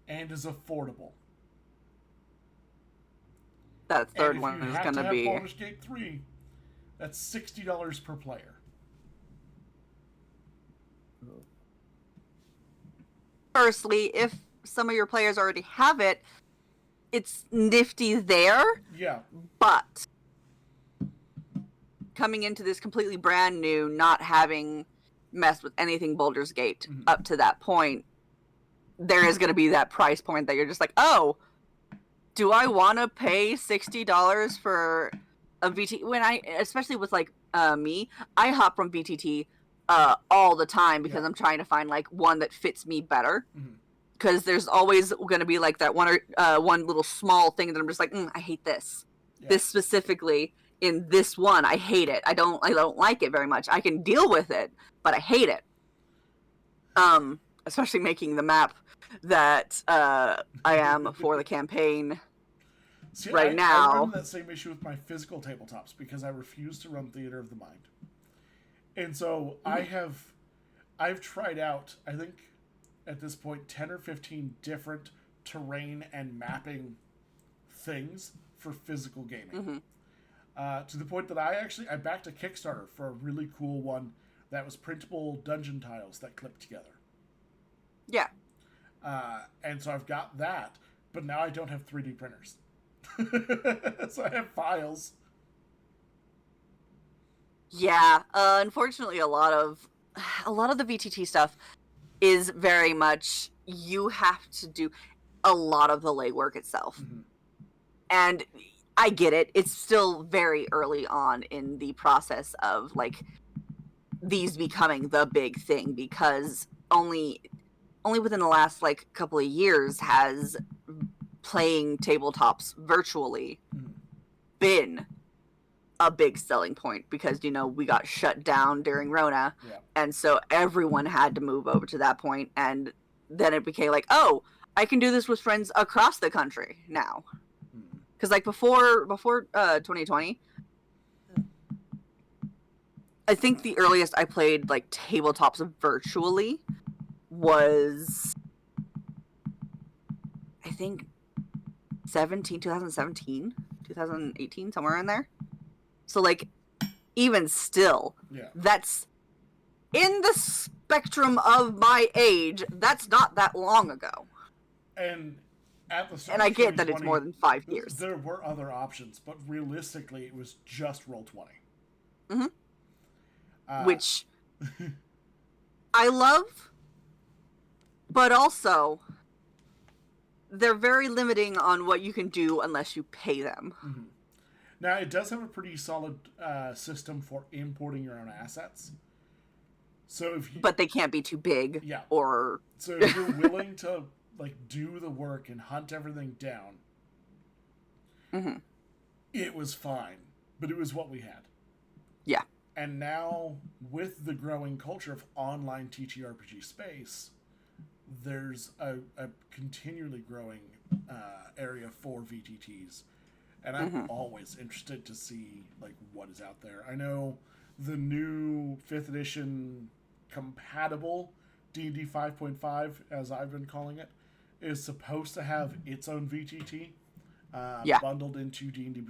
and is affordable. That third one is going to be... Baldur's Gate 3, that's $60 per player. Firstly, if some of your players already have it, it's nifty there. Yeah. But coming into this completely brand new, not having messed with anything Baldur's Gate up to that point, there is going to be that price point that you're just like, oh, do I want to pay $60 for a VT? Especially with like me, I hop from VTT all the time because I'm trying to find like one that fits me better. Because there's always going to be like that one little small thing that I'm just like, I hate this. Yeah. This specifically in this one, I hate it. I don't like it very much. I can deal with it, but I hate it. Especially making the map that I am for the campaign. See, now. I run that same issue with my physical tabletops because I refuse to run Theater of the Mind. And so I've tried out, I think at this point, 10 or 15 different terrain and mapping things for physical gaming. To the point that I backed a Kickstarter for a really cool one that was printable dungeon tiles that clip together. Yeah. And so I've got that, but now I don't have 3D printers. So I have files. Yeah, unfortunately, a lot of the VTT stuff is very much you have to do a lot of the legwork itself, and I get it. It's still very early on in the process of like these becoming the big thing because only within the last like couple of years has playing tabletops virtually been a big selling point because, we got shut down during Rona. Yeah. And so everyone had to move over to that point. And then it became like, oh, I can do this with friends across the country now. Because like before 2020, I think the earliest I played like tabletops virtually was, I think 2017, 2018, somewhere in there. So, like, even still, that's in the spectrum of my age. That's not that long ago. And at the start, and I get that it's more than 5 years. There were other options, but realistically, it was just Roll20. Which I love, but also they're very limiting on what you can do unless you pay them. Mm-hmm. Now, it does have a pretty solid system for importing your own assets. So if you, but they can't be too big. Yeah. Or so if you're willing to like do the work and hunt everything down, mm-hmm. it was fine. But it was what we had. Yeah. And now, with the growing culture of online TTRPG space, there's a continually growing area for VTTs. And I'm mm-hmm. always interested to see like what is out there. I know the new 5th edition compatible D&D 5.5, as I've been calling it, is supposed to have its own VTT bundled into D&D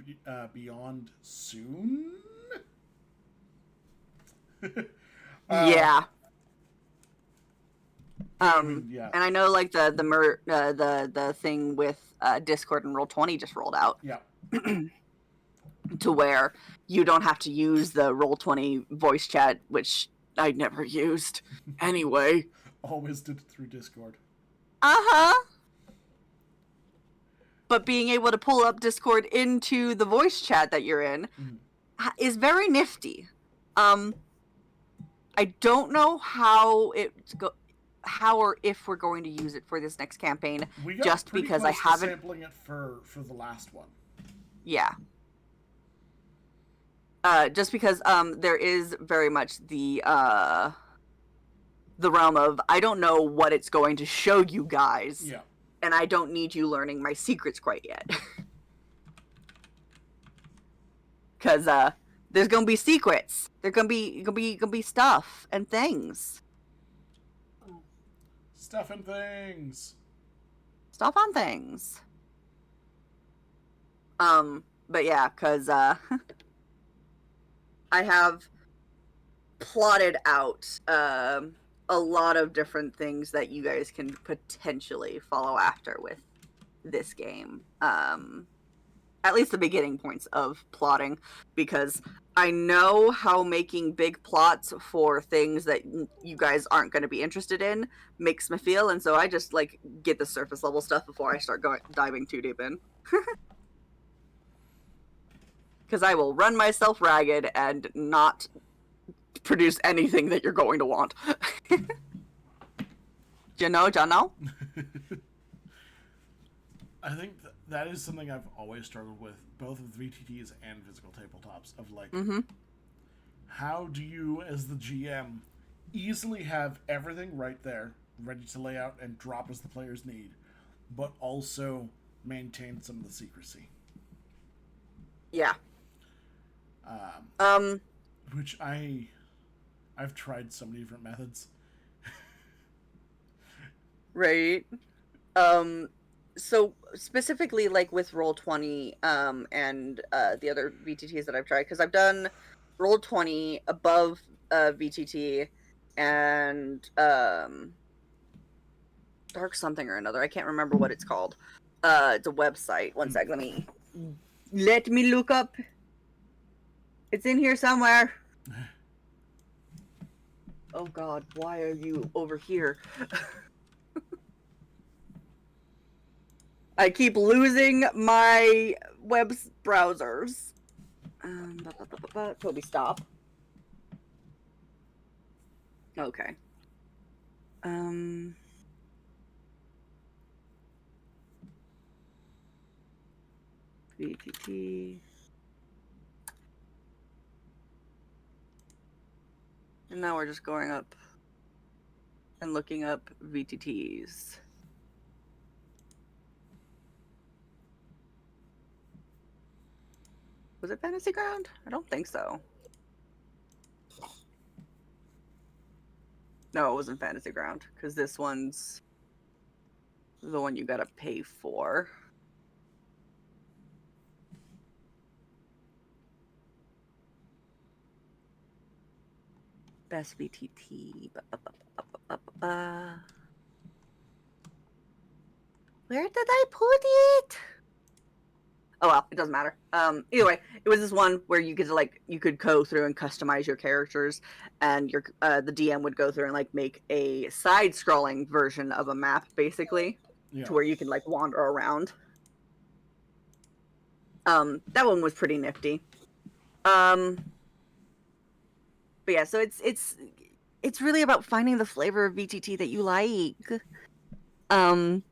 Beyond soon. Yeah. Yeah. And I know like the thing with Discord and Roll20 just rolled out. Yeah. To where you don't have to use the Roll20 voice chat, which I never used anyway. Always did it through Discord. Uh-huh. But being able to pull up Discord into the voice chat that you're in is very nifty. I don't know how or if we're going to use it for this next campaign. We got just pretty because close I haven't to sampling it for the last one. Yeah. Just because there is very much the realm of I don't know what it's going to show you guys. Yeah. And I don't need you learning my secrets quite yet. Cause there's gonna be secrets. There's gonna be stuff and things. Stuff and things. Stuff on things. But yeah, cause I have plotted out a lot of different things that you guys can potentially follow after with this game. At least the beginning points of plotting, because I know how making big plots for things that you guys aren't going to be interested in makes me feel, and so I just like get the surface level stuff before I start diving too deep in. Because I will run myself ragged and not produce anything that you're going to want. You know? I think that is something I've always struggled with, both with VTTs and physical tabletops, of like, how do you, as the GM, easily have everything right there, ready to lay out and drop as the players need, but also maintain some of the secrecy? Yeah. Which I've tried so many different methods. Right. So specifically, like with Roll20, and the other VTTs that I've tried, because I've done Roll20 above VTT and Dark something or another. I can't remember what it's called. It's a website. One sec. Let me look up. It's in here somewhere. Oh God, why are you over here? I keep losing my web browsers. Toby, stop. Okay. VTT. And now we're just going up and looking up VTTs. Was it Fantasy Ground? I don't think so. No, it wasn't Fantasy Ground, because this one's the one you gotta pay for. Best VTT. Where did I put it? Oh well, it doesn't matter. Either way, it was this one where you could you could go through and customize your characters, and your the DM would go through and like make a side-scrolling version of a map, basically, Yeah. to where you can like wander around. That one was pretty nifty. But yeah, so it's really about finding the flavor of VTT that you like. And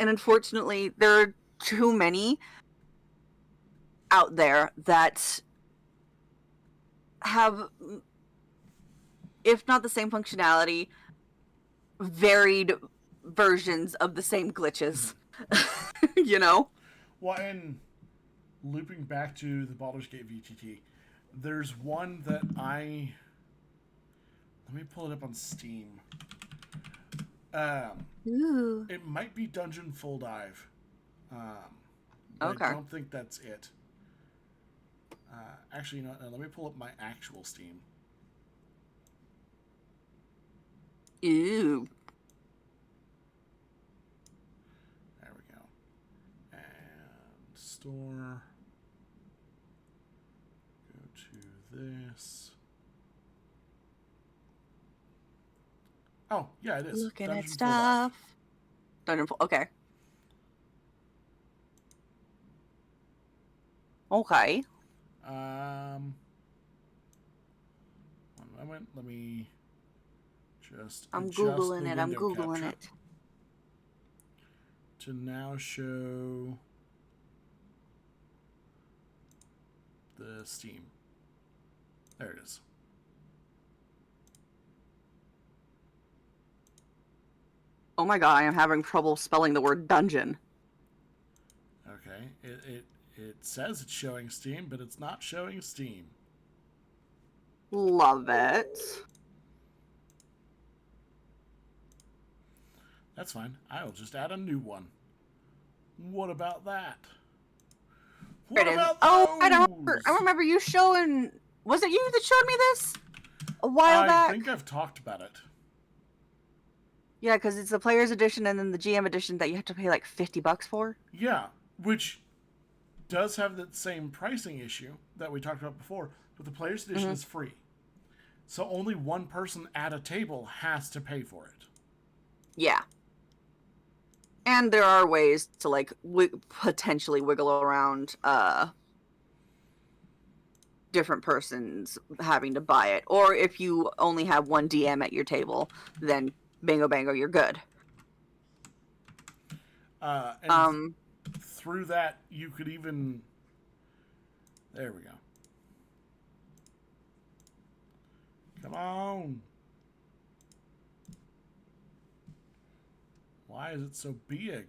unfortunately, there are too many out there that have, if not the same functionality, varied versions of the same glitches. You know? Well, and looping back to the Baldur's Gate VTT, there's one that let me pull it up on Steam. Ooh. It might be Dungeon Full Dive. Okay. I don't think that's it. Actually, you know, let me pull up my actual Steam. Ew. There we go. And store. Go to this. Oh, yeah, it is. Looking Dungeon at Full Dive. stuff. Dungeon Full. Okay. Okay. One moment. Let me just. I'm adjust Googling the it. I'm window Googling capture it. to now show the Steam. There it is. Oh my god, I am having trouble spelling the word dungeon. Okay. It says it's showing Steam, but it's not showing Steam. Love it. That's fine. I will just add a new one. What about that? What There it is. about Oh, I those? remember you showing. Was it you that showed me this a while back? I think I've talked about it. Yeah, because it's the player's edition and then the GM edition that you have to pay like $50 for. Yeah, which does have that same pricing issue that we talked about before, but the player's edition is free. So only one person at a table has to pay for it. Yeah. And there are ways to like potentially wiggle around different persons having to buy it. Or if you only have one DM at your table, then bingo bango, you're good. And through that, you could even... There we go. Come on. Why is it so big?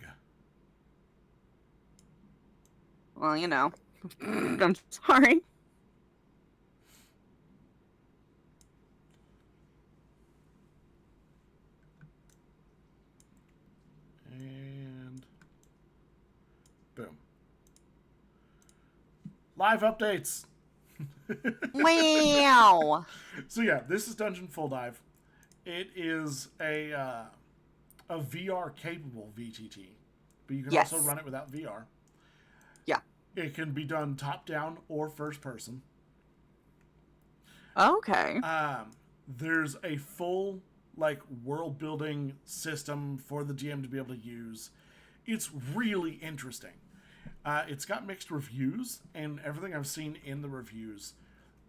Well, you know. I'm sorry. And boom. Live updates. Wow. So yeah, this is Dungeon Full Dive. It is a VR capable VTT, but you can also run it without VR. Yeah. It can be done top down or first person. Okay. There's a full like world building system for the DM to be able to use. It's really interesting. It's got mixed reviews, and everything I've seen in the reviews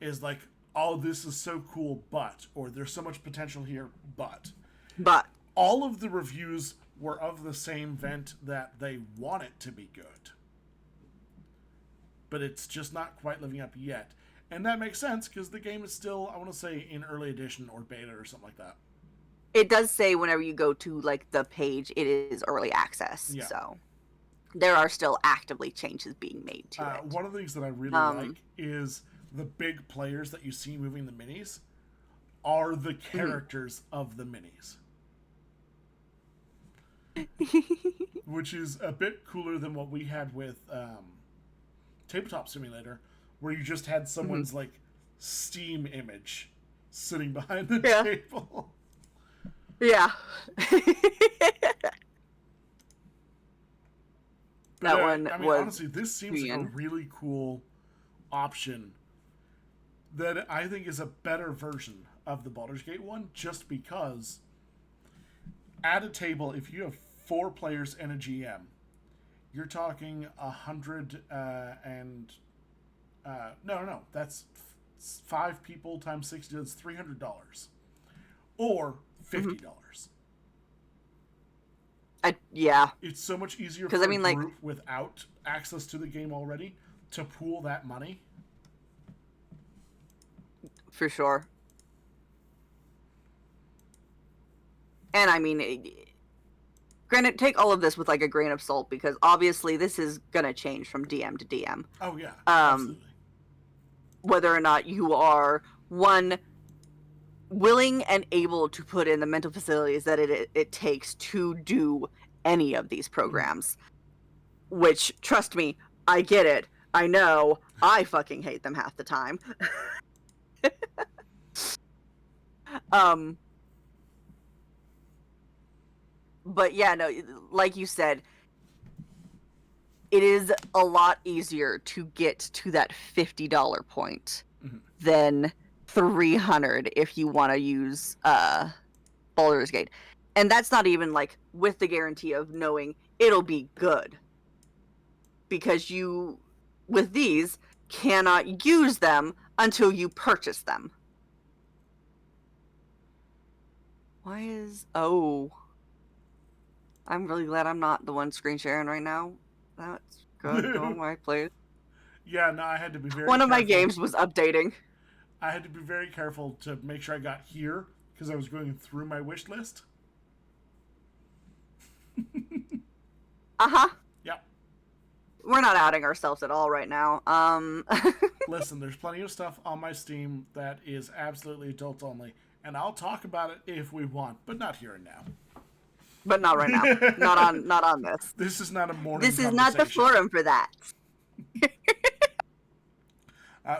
is like, oh, this is so cool, but, or there's so much potential here, but. All of the reviews were of the same vent that they want it to be good. But it's just not quite living up yet. And that makes sense, because the game is still, I want to say, in early edition or beta or something like that. It does say whenever you go to like the page, it is early access. Yeah. So there are still actively changes being made to it. One of the things that I really like is the big players that you see moving the minis are the characters of the minis. Which is a bit cooler than what we had with Tabletop Simulator, where you just had someone's like Steam image sitting behind the table. Yeah. That But, one I mean, was honestly, this seems like a Korean. really cool option that I think is a better version of the Baldur's Gate one, just because at a table, if you have 4 players and a GM, you're talking 100 and no, that's 5 people times 60. That's $300 or $50. Yeah, It's so much easier 'Cause, for I mean, a like- group without access to the game already to pool that money. for sure. And I mean, granted, take all of this with like a grain of salt, because obviously this is gonna change from DM to DM. Oh yeah, absolutely. Whether or not you are one willing and able to put in the mental facilities that it takes to do any of these programs. Which, trust me, I get it. I know. I fucking hate them half the time. But yeah, no, like you said, it is a lot easier to get to that $50 point than $300 if you want to use Baldur's Gate. And that's not even like with the guarantee of knowing it'll be good. Because you, with these, cannot use them until you purchase them. Why is... Oh. I'm really glad I'm not the one screen sharing right now. That's good. Go on my place. Yeah, no, I had to be very One of my careful. games was updating. I had to be very careful to make sure I got here because I was going through my wish list. Uh-huh. Yep. We're not outing ourselves at all right now. Listen, there's plenty of stuff on my Steam that is absolutely adult only, and I'll talk about it if we want, but not here and now. But not right now. Not on this. This is not a morning This is not the forum for that.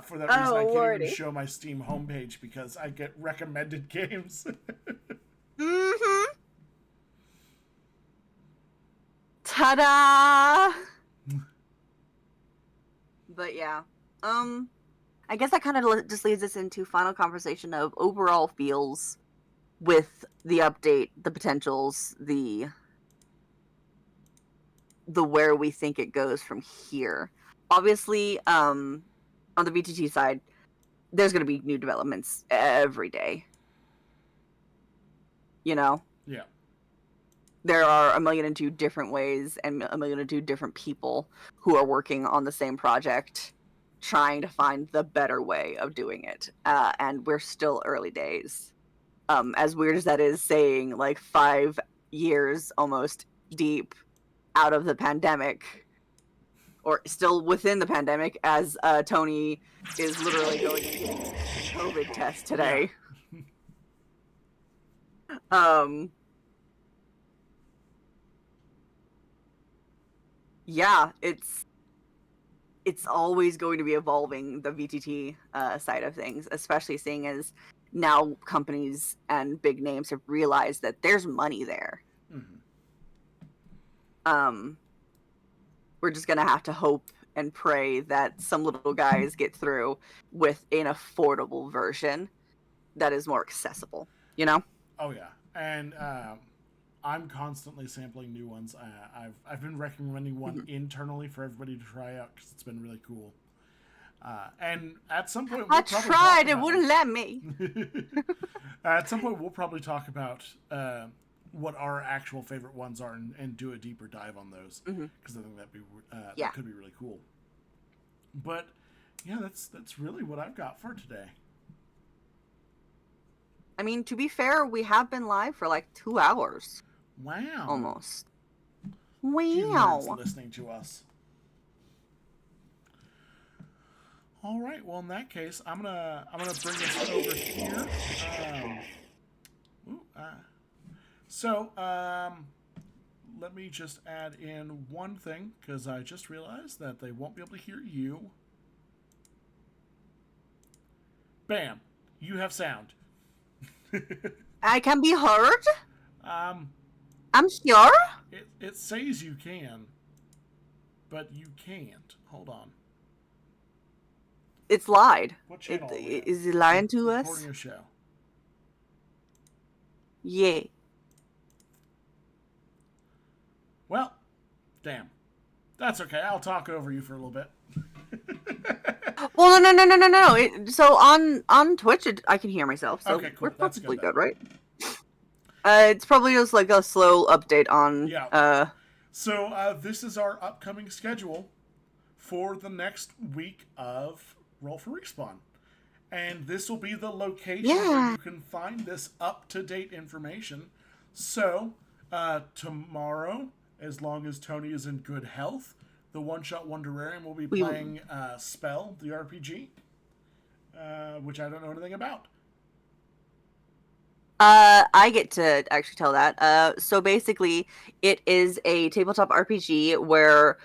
For that reason, I can't Lordy. even show my Steam homepage because I get recommended games. Mm-hmm. Ta-da! But yeah. I guess that kind of just leads us into final conversation of overall feels with the update, the potentials, the where we think it goes from here. Obviously, on the VTT side, there's going to be new developments every day. You know? Yeah. There are 1,002 different ways and 1,002 different people who are working on the same project, trying to find the better way of doing it. And we're still early days. As weird as that is, saying like 5 years almost deep out of the pandemic, or still within the pandemic, as Tony is literally going and getting a COVID test today. Yeah, it's always going to be evolving, the VTT side of things, especially seeing as now companies and big names have realized that there's money there. Mm-hmm. We're just gonna have to hope and pray that some little guys get through with an affordable version that is more accessible, you know? Oh yeah, and I'm constantly sampling new ones. I've been recommending one internally for everybody to try out because it's been really cool. And at some point, I tried. It wouldn't let me. At some point, we'll probably talk about what our actual favorite ones are and do a deeper dive on those because I think that could be really cool. But yeah, that's really what I've got for today. I mean, to be fair, we have been live for like 2 hours. Wow. Almost. Humans Wow. listening to us. All right. Well, in that case, I'm gonna bring us over here. Let me just add in one thing because I just realized that they won't be able to hear you. Bam! You have sound. I can be heard? I'm sure? It says you can. but you can't. Hold on. It's lied. What channel? Is it lying to us? Recording a show. Yeah. Well, damn. That's okay. I'll talk over you for a little bit. Well, no. So on Twitch, I can hear myself. So Okay, cool. we're That's probably good, good, right? It's probably just like a slow update on. Yeah. So this is our upcoming schedule for the next week of Roll for Respawn. And this will be the location where you can find this up-to-date information. So, tomorrow, as long as Tony is in good health, the One-Shot Wonderarium will be playing Spell, the RPG, which I don't know anything about. I get to actually tell that. So basically, it is a tabletop RPG where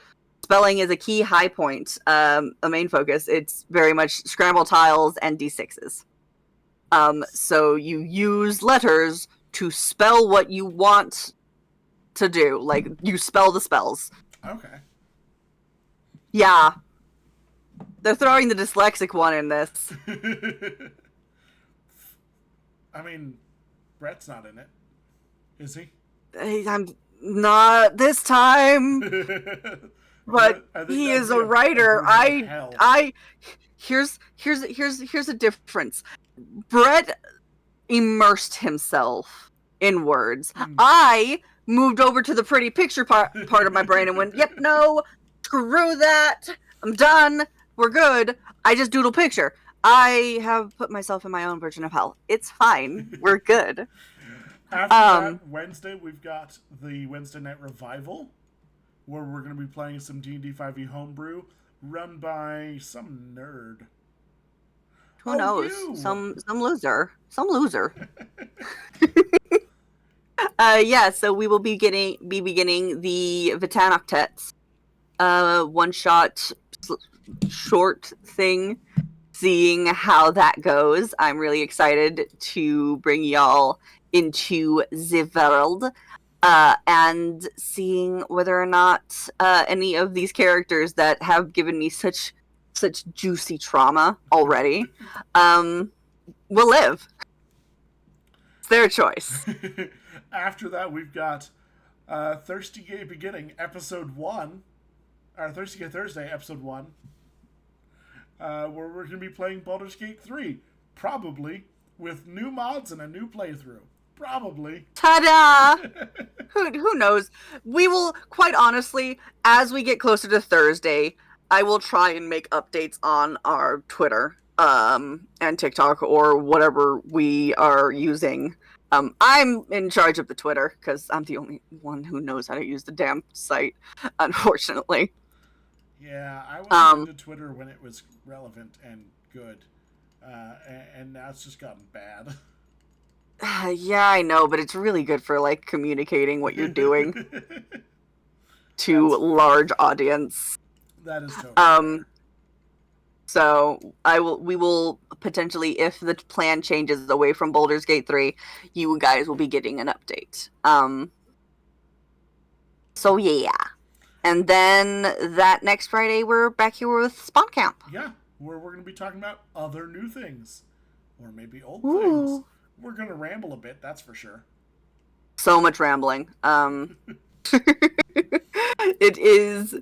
spelling is a key high point, a main focus. It's very much scramble tiles and d6s. So you use letters to spell what you want to do. Like, you spell the spells. Okay. Yeah. They're throwing the dyslexic one in this. I mean, Brett's not in it, is he? I'm not this time. But he is a writer. Here's a difference. Brett immersed himself in words. I moved over to the pretty picture part of my brain and went, yep, no, screw that. I'm done. We're good. I just doodle picture. I have put myself in my own version of hell. It's fine. We're good. After that, Wednesday, we've got the Wednesday Night Revival, where we're going to be playing some D&D 5e homebrew, run by some nerd. Who knows? You. Some loser. Some loser. So we will be beginning the Vitan Octets, one-shot short thing, seeing how that goes. I'm really excited to bring y'all into the world. And seeing whether or not any of these characters that have given me such juicy trauma already will live. It's their choice. After that, we've got Thirsty Gay Beginning, Episode 1, or Thirsty Gay Thursday, Episode 1, where we're going to be playing Baldur's Gate 3, probably with new mods and a new playthrough. Probably. Ta-da! Who knows? We will, quite honestly, as we get closer to Thursday, I will try and make updates on our Twitter and TikTok or whatever we are using. I'm in charge of the Twitter because I'm the only one who knows how to use the damn site, unfortunately. Yeah, I was into Twitter when it was relevant and good, and now it's just gotten bad. Yeah, I know, but it's really good for, like, communicating what you're doing to large audience. That is totally So we will potentially, if the plan changes away from Baldur's Gate 3, you guys will be getting an update. So yeah. And then that next Friday, we're back here with Spawn Camp. Yeah, where we're going to be talking about other new things. Or maybe old things. We're going to ramble a bit, that's for sure. So much rambling. It is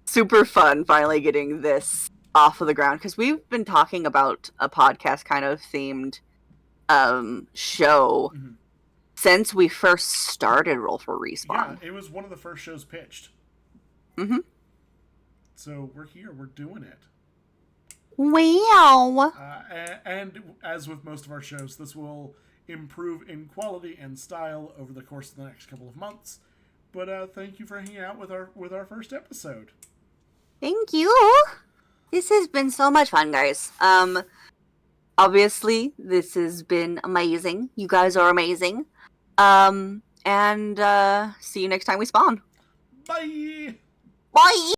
super fun finally getting this off of the ground, because we've been talking about a podcast kind of themed show since we first started Roll for Respawn. Yeah, it was one of the first shows pitched. Mm-hmm. So we're here, we're doing it. Wow. And as with most of our shows, this will improve in quality and style over the course of the next couple of months. But thank you for hanging out with our first episode. Thank you. This has been so much fun, guys. Obviously, this has been amazing. You guys are amazing. And see you next time we spawn. Bye! Bye!